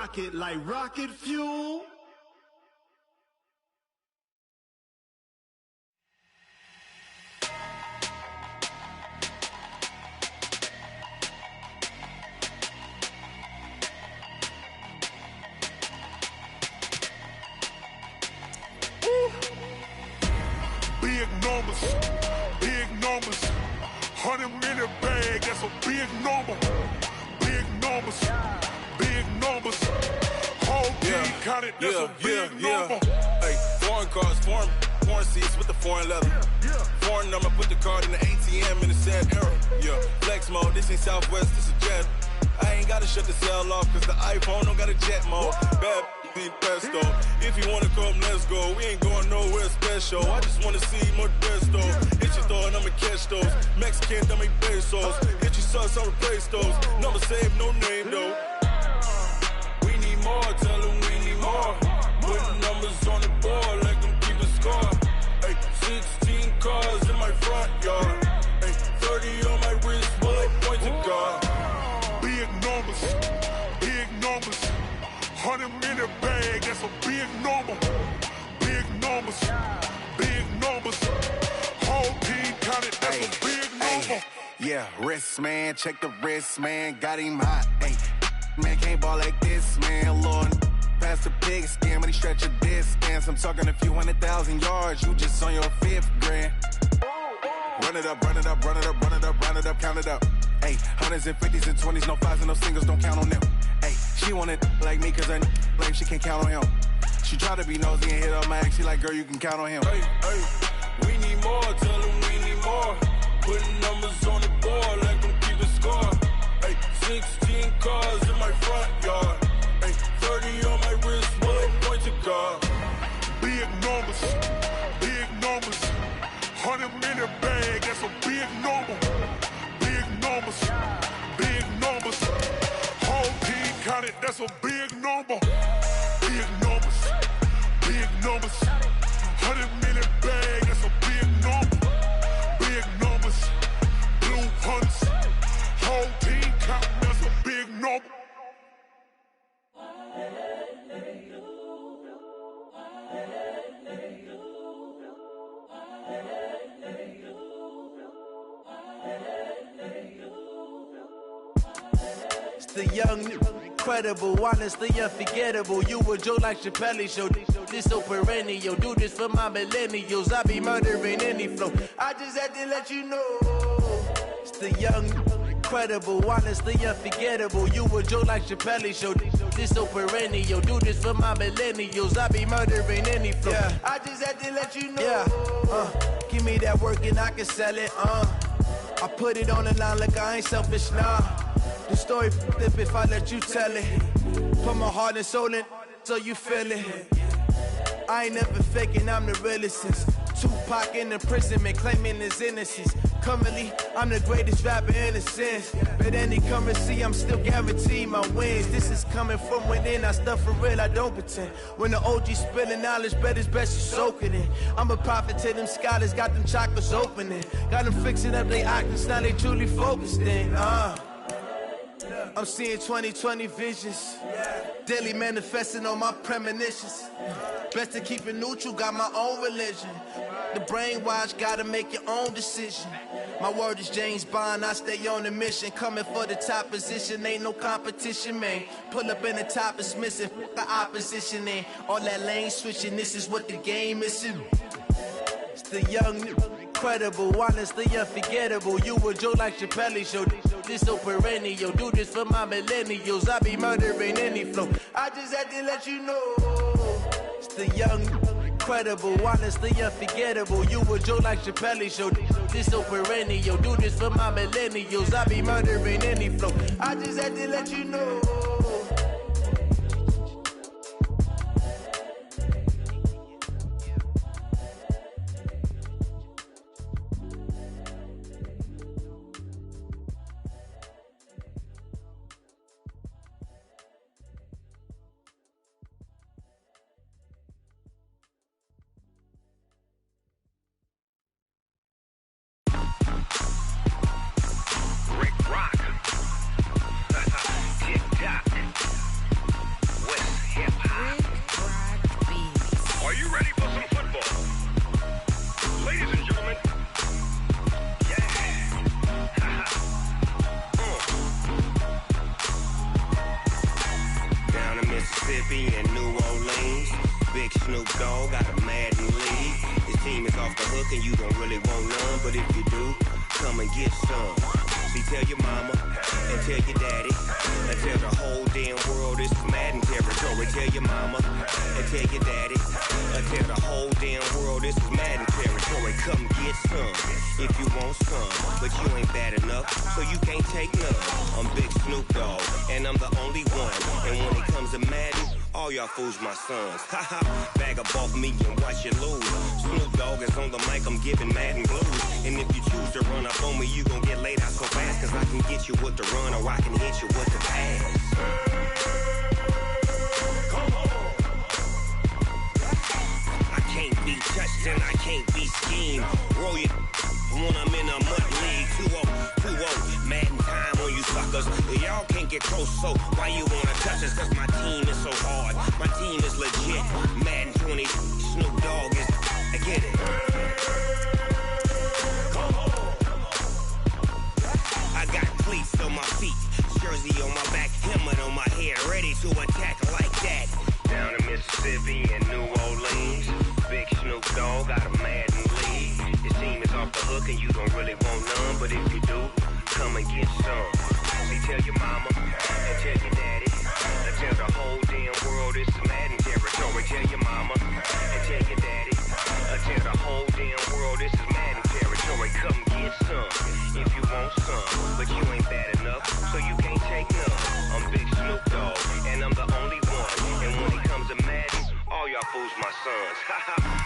rocket like rocket fuel. Big numbers, 100 in the bag, that's a big number. Big numbers, whole team counted, that's a big number. Hey, foreign cars, foreign seats with the foreign leather. Foreign number, put the card in the ATM in the sad era. Yeah, flex mode, this ain't Southwest, this is Jet. I ain't gotta shut the cell off, cause the iPhone don't got a jet mode. Bad be pesto. If you wanna come, let's go. We ain't going nowhere special. I just wanna see more pesto. Hit your throw and I'ma catch those. Mexican, dummy pesos. Hit your sauce, I'll replace those. Number save, no name though. We need more, tell them we need more. Putting numbers on the board like them keeping score. Hey, 16 cars in my front yard. Hey, 30 on my wrist, bullet point to God. Big numbers, 100 in the bag, that's a big number. Big numbers, whole team counted, that's a big number. Yeah, wrist man, check the wrist man, got him hot. Ay, man can't ball like this, man. Lord, past the pig skin, but he stretch a distance. I'm talking a few 100,000 yards, you just on your 5th grand. Run it up, count it up. Ay, hundreds and 50s and 20s, no 5s and no singles, don't count on them. Ay, she want it like me, cause her like she can't count on him. She try to be nosy and hit up my ex, she like, girl, you can count on him. Hey, we need more, tell them we need more. Putting numbers on the board like them keeping score. Hey, 16 cars in my front yard. Hey, 30 on my wrist, bullet point to God. Big numbers, 100 in the bag, that's a big number. Big numbers, whole team counted, that's a big number. Big numbers, 100 in the bag, that's a big number. Big numbers, blue hunts, whole team counting, that's a big number. The young, incredible, honestly unforgettable. You a Joe like Chappelle show. This so perennial. Do this for my millennials. I be murdering any flow. I just had to let you know. It's the young, incredible, honestly unforgettable. You a Joe like Chappelle show. This so perennial. Do this for my millennials. I be murdering any flow. Yeah. I just had to let you know. Yeah. Give me that work and I can sell it. I put it on the line like I ain't selfish, nah. The story flip if I let you tell it. Put my heart and soul in so you feel it. I ain't never faking, I'm the realest since Tupac in imprisonment, claiming his innocence. Currently, I'm the greatest rapper in a sense. But any currency, I'm still guaranteed my wins. This is coming from within, I stuff for real, I don't pretend. When the OG spilling knowledge, bet it's best you soak it in. I'm a prophet to them scholars, got them chakras opening. Got them fixing up their octaves, now they truly focused in. I'm seeing 2020 visions. Daily manifesting on my premonitions. Best to keep it neutral, got my own religion. The brainwash, gotta make your own decision. My word is James Bond, I stay on a mission. Coming for the top position, ain't no competition, man. Pull up in the top, it's missing, the opposition, and all that lane switching, this is what the game is. It's the young, incredible, honestly unforgettable. You a Joe like Chappelle show. This so perennial. Do this for my millennials. I be murdering any flow. I just had to let you know. It's the young, incredible, honestly unforgettable. You a Joe like Chappelle show. This so perennial. Do this for my millennials. I be murdering any flow. I just had to let you know. Mississippi and New Orleans. Big Snoop Dogg got a Madden league. His team is off the hook and you don't really want none, but if you do, come and get some. See, tell your mama and tell your daddy and tell the whole damn world this is Madden territory. Tell your mama and tell your daddy and tell the whole damn world this is Madden territory. Come get some if you want some, but you ain't bad enough, so you can't take none. I'm Big Snoop Dogg and I'm the only one, and when it comes to Madden, all y'all fools my sons. Haha, bag up off me and watch you lose. Snoop Dogg is on the mic, I'm giving Madden blues. And if you choose to run up on me, you gon' get laid out so fast, cause I can get you with the run or I can hit you with the pass. Come on. I can't be touched and I can't be schemed. Roll you when I'm in a mud league. 2-0, Madden time on you suckers. Y'all can't get close, so why you wanna touch us? Cause my team is so hard, my team is legit. Madden 20, Snoop Dogg is, I get it. Come on. I got cleats on my feet, jersey on my back, helmet on my head, ready to attack like that. Down in Mississippi and New Orleans, Big Snoop Dogg got a Madden league. His team is off the hook and you don't really want none, but if you do, come and get some. See, tell your mama and tell your daddy and tell the whole damn world this is Madden territory. Tell your mama and tell your daddy and tell the whole damn world this is Madden territory. Come get some if you want some, but you ain't bad enough, so you can't take none. I'm Big Snoop Dogg and I'm the only one, and when it comes to Madden, all y'all fools my sons.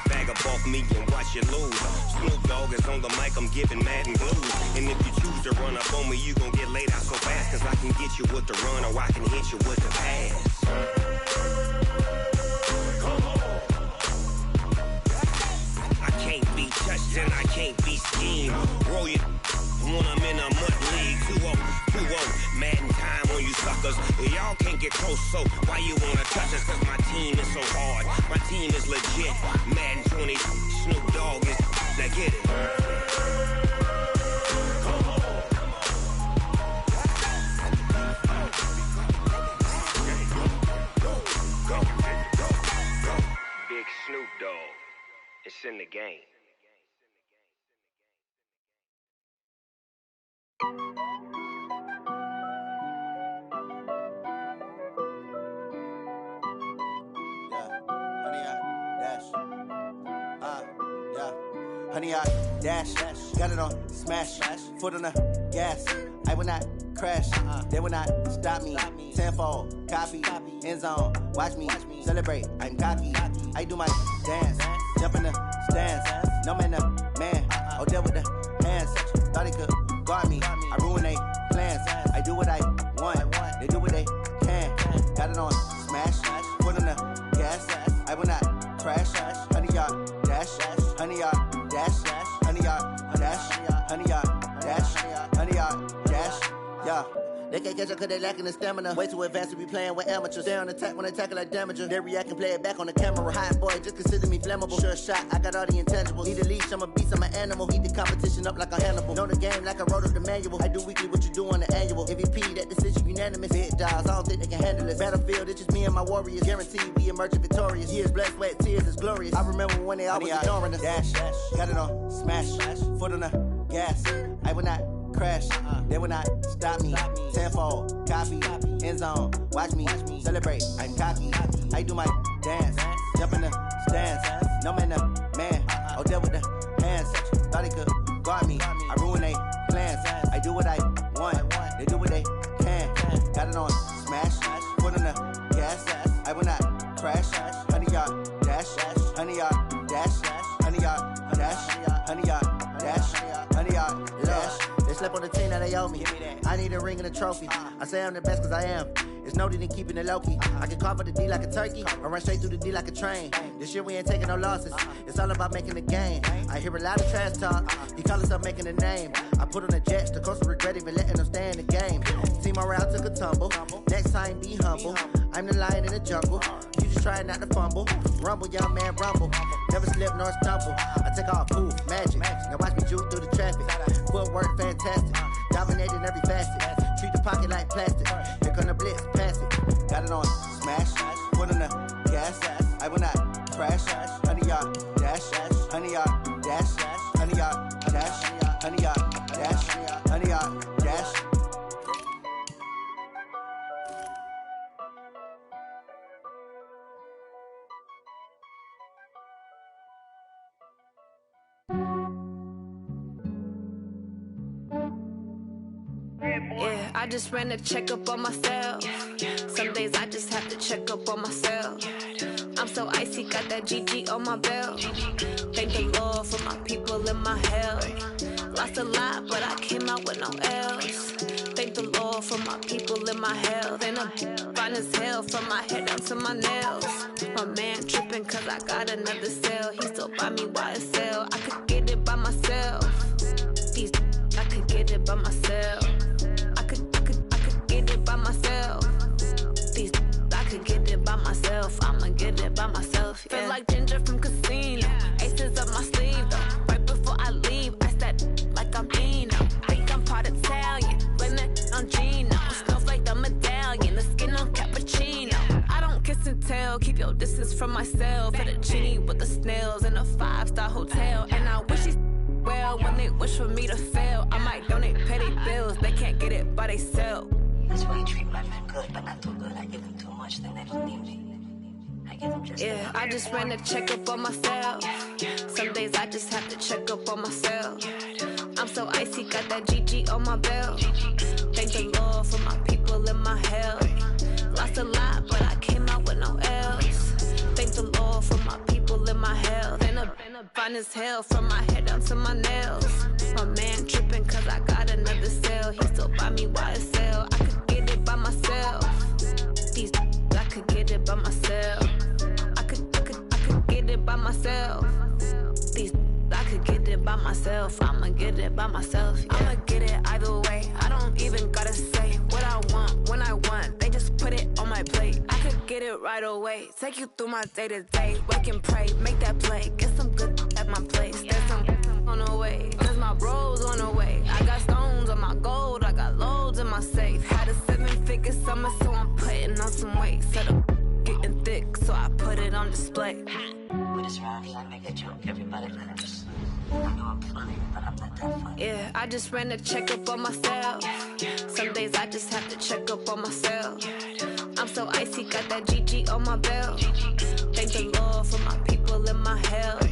Bag up off me and watch you lose. Snoop Dogg is on the mic, I'm giving Madden blues. And if you choose to run up on me, you gon' get laid out so fast, cause I can get you with the run or I can hit you with the pass. Come on. I can't be touched and I can't be schemed. Roll you when I'm in a mud league. 2-0, Madden time on you suckers. Y'all can't get close, so why you wanna touch us? Cause my team is so hard, my team is legit. Madden 20, Snoop Dogg is, now get it. Come on. Go. Big Snoop Dogg, it's in the game. Honey, I dash, got it on smash, foot on the gas. I will not crash, they will not stop me. Tenfold, copy, end zone, watch me celebrate. I'm cocky, I do my dance, jump in the stands. No man, oh, deal with the hands. Thought he could guard me, I ruin they plans. I do what I want, they do what they can. Got it on smash, foot on the gas. I will not crash, honey, y'all dash, honey, y'all dash, honey, y'all dash, honey, y'all dash, honey, y'all dash, yeah. They can't catch up cause they lacking the stamina. Way too advanced to be playing with amateurs. Stay on attack when they tackle like damager. They react and play it back on the camera. Hot boy, just consider me flammable. Sure shot, I got all the intangibles. Need a leash, I'm a beast, I'm an animal. Eat the competition up like a Hannibal. Know the game like I wrote up the manual. I do weekly what you do on the annual. MVP, that decision unanimous. Big dogs, I don't think they can handle it. Battlefield, it's just me and my warriors. Guaranteed we emerge victorious. Years, blood, sweat, tears, it's glorious. I remember when they always ignoring us. Dash, got it on smash, foot on the gas. I will not crash, they will not stop me. Tenfold, copy, end zone, watch me celebrate. I'm cocky, I do my dance, jump in the stands. No man, oh, deal with the hands. Thought he could guard me, I ruin they plans. I do what I want, they do what they can. Got it on smash, foot on the gas. I will not crash, honey, y'all dash, honey, y'all dash, honey, y'all dash, honey, y'all dash, honey, y'all dash. They slept on the team that they owe me. I need a ring and a trophy. I say I'm the best cause I am. It's no need in keeping it low-key. I can carve up the D like a turkey or run straight through the D like a train. This year we ain't taking no losses. It's all about making the game. I hear a lot of trash talk. He call himself making a name. I put on the Jets. The coach will regret even letting them stay in the game. Team morale took a tumble. Next time be humble. I'm the lion in the jungle. You just try not to fumble. Rumble, young man, rumble. Never slip nor stumble. I take off, poof, magic. Now watch me juke through the traffic. Footwork fantastic. Dominating every facet. Treat the pocket like plastic. Here come the blitz, pass it. Got it on smash, foot on the gas. I will not crash. 100 yard dash. 100 yard dash. 100 yard dash. 100 yard dash. 100 yard dash. Yeah, I just ran a checkup on myself. Some days I just have to check up on myself. I'm so icy, got that GG on my belt. Thank the Lord for my people in my health. Lost a lot, but I came out with no L's. Thank the Lord for my people in my health. And I'm fine as hell from my head down to my nails. My man tripping cause I got another cell. He still buy me YSL. I could get it by myself. These I could get it by myself. I could get it by myself. These I could get it by myself. I'ma get it by myself. Yeah. Feel like Ginger from Casino. Aces up my sleeve though. Right before I leave, I said like I'm Dino. Think I'm part Italian. Blame it on Gino. Snowflake the medallion. The skin on cappuccino. I don't kiss and tell. Keep your distance from myself. For the genie with the snails in a 5-star hotel. And I wish he's well when they wish for me to fail. I might donate petty bills. They can't get it by themselves. That's why you treat my men good, but not too good. I give them too much, then they don't need me. I give them just yeah, I just ran a checkup on myself. Some days I just have to check up on myself. I'm so icy, got that GG on my belt. Thank the Lord for my people in my health. Lost a lot, but I came out with no L's. Thank the Lord for my people in my health. And I'm fine as hell from my head down to my nails. My man tripping cause I got another cell. He still buy me YSL. I could get it by myself. These I could get it by myself. I could get it by myself. These I could get it by myself. I'ma get it by myself. Yeah. I'ma get it either way. I don't even gotta say what I want when I want. They just put it on my plate. I could get it right away. Take you through my day to day. Wake and pray, make that play. Get some good at my place. There's some on the way. Cause my bros on the way. I got stones on my gold. I got loads in my safe. Had a 7-figure summer, so I'm putting on some weight. Set up getting thick, so I put it on display. With this round, I make a joke. Everybody laughs. I know I'm funny, but I'm not that funny. Yeah, I just ran a checkup on myself. Some days I just have to check up on myself. I'm so icy, got that GG on my belt. Thank the Lord for my people in my health.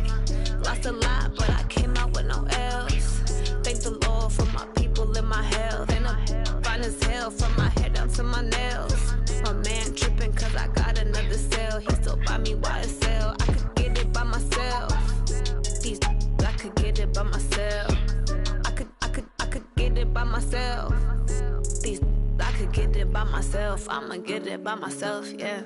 Lost a lot, but I came out with no L's. Thank the Lord for my people in my health. And I'm fine as hell from my head down to my nails. My man tripping cause I got another cell. He still buy me YSL. I could get it by myself. These I could get it by myself. I could get it by myself. These I could get it by myself. I'ma get it by myself, yeah.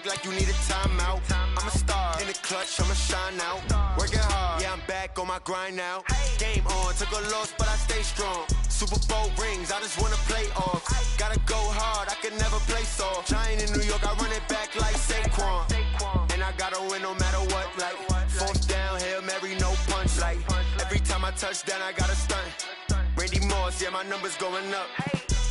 Like you need a timeout. I'm a star in the clutch, I'ma shine out. Working hard, yeah, I'm back on my grind now. Game on, took a loss, but I stay strong. Super Bowl rings, I just wanna play off. Gotta go hard, I can never play soft. Giant in New York, I run it back like Saquon. And I gotta win no matter what, like 4th down, Hail Mary, no punch. Like every time I touch down, I gotta stunt. Randy Moss, yeah, my numbers going up.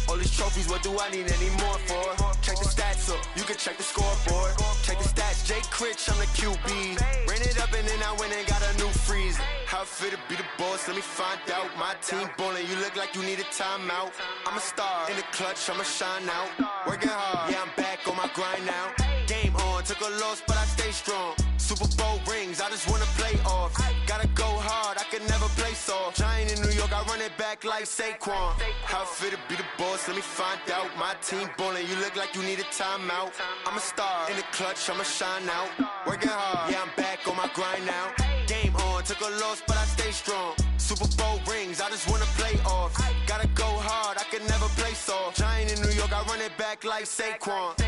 All these trophies, what do I need any more for? Check the stats up, you can check the scoreboard. Check the stats, Jay Critch, I'm the QB. Ran it up and then I went and got a new freeze. How it feel to be the boss, let me find out. My team ballin', you look like you need a timeout. I'm a star, in the clutch, I'ma shine out. Working hard, yeah, I'm back on my grind now. Game on, took a loss, but I stay strong. Super Bowl rings, I just wanna play off. Gotta go hard, I can never play soft. Giant in New York, I run it back like Saquon. How it feel to be the boss, let me find out. My team ballin', you look like you need a timeout. I'm a star, in the clutch, I'ma shine out. Working hard, yeah, I'm back on my grind now. Game on, took a loss, but I stay strong. Super Bowl rings, I just wanna play off. Gotta go hard, I can never play soft. Giant in New York, I run it back like Saquon.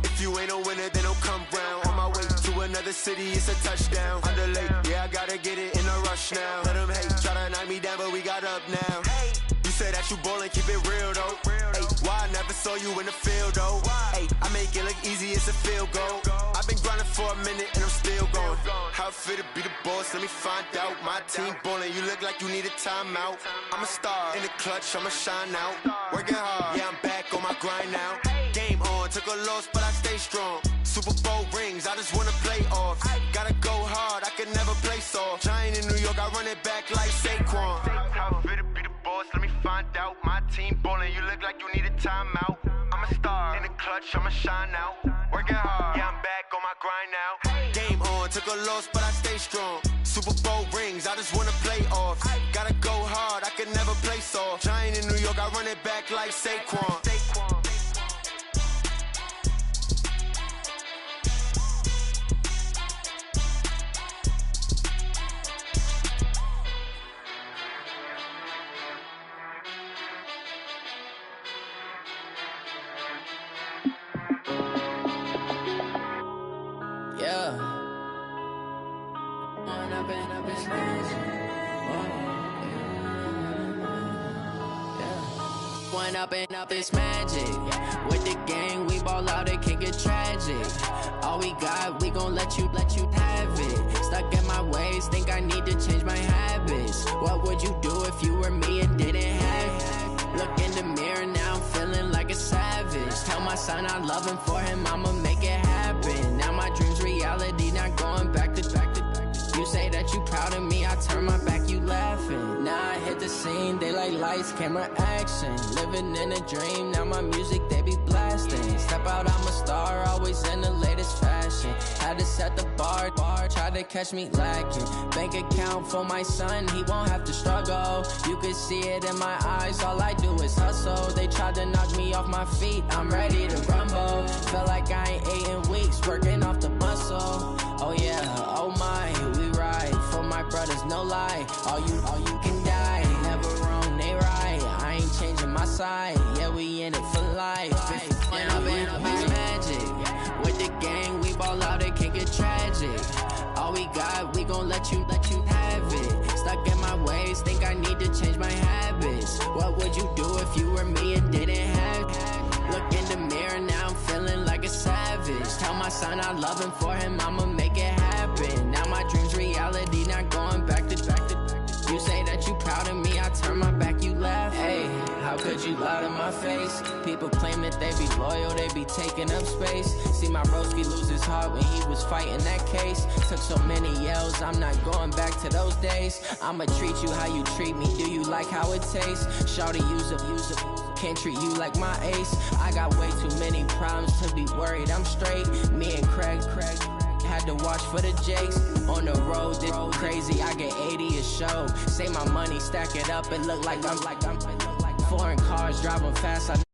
If you ain't a winner, then don't come round. On my way to another another city, it's a touchdown. Underlay, yeah, I gotta get it in a rush now. Let them hate, try to knock me down, but we got up now. You say that you ballin', keep it real though. Hey, why I never saw you in the field though? Hey, I make it look easy, it's a field goal. I've been grinding for a minute and I'm still going. How it feel to be the boss, let me find out. My team ballin', you look like you need a timeout. I'm a star, in the clutch, I'ma shine out. Working hard, yeah, I'm back on my grind now. Game on, took a loss, but I stay strong. Super Bowl rings, I just wanna play off. Gotta go hard, I can never play soft. Giant in New York, I run it back like Saquon. How it feel to be the boss, let me find out. My team ballin', you look like you need a timeout. I'm a star, in the clutch, I'ma shine out. Working hard, yeah, I'm back on my grind now. Game on, took a loss, but I stay strong. Super Bowl rings, I just wanna play off. Gotta go hard, I can never play soft. Giant in New York, I run it back like Saquon. Up this magic. With the gang, we ball out, it can get tragic. All we got, we gon' let you have it. Stuck in my ways, think I need to change my habits. What would you do if you were me and didn't have it? Look in the mirror, now I'm feeling like a savage. Tell my son I love him, for him I'ma make it happen. Now my dream's reality, not going back to. You say that you proud of me, I turn my back, you laughing. Now I hit the scene, they like lights, camera, action. Living in a dream, now my music, they be blasting. Step out, I'm a star, always in the latest fashion. Had to set the bar, try to catch me lacking. Bank account for my son, he won't have to struggle. You can see it in my eyes, all I do is hustle. They tried to knock me off my feet, I'm ready to rumble. Feel like I ain't ate in weeks, working off the muscle. Oh yeah, oh my, we ride for my brothers, no lie. All you can die, never wrong, they right. I ain't changing my side, yeah, we in it for life. When up it's magic. With the gang, we ball out, it can get tragic. All we got, we gon' let you have it. Stuck in my ways, think I need to change my habits. What would you do if you were me and didn't have it? Look in the mirror, now I'm feeling like a savage. Tell my son I love him, for him I'ma make it happen. Now my dream's reality, not going back to. You say that you proud of me, I turn my back, you laugh. Hey, how could you lie to my face? People claim that they be loyal, they be taking up space. See my broski lose his heart when he was fighting that case. Took so many yells, I'm not going back to those days. I'ma treat you how you treat me, do you like how it tastes? Shawty, use it. Can't treat you like my ace. I got way too many problems to be worried, I'm straight. Me and Craig had to watch for the Jakes. On the road, this crazy, I get 80 a show. Say my money, stack it up, and look like I'm foreign cars driving fast, I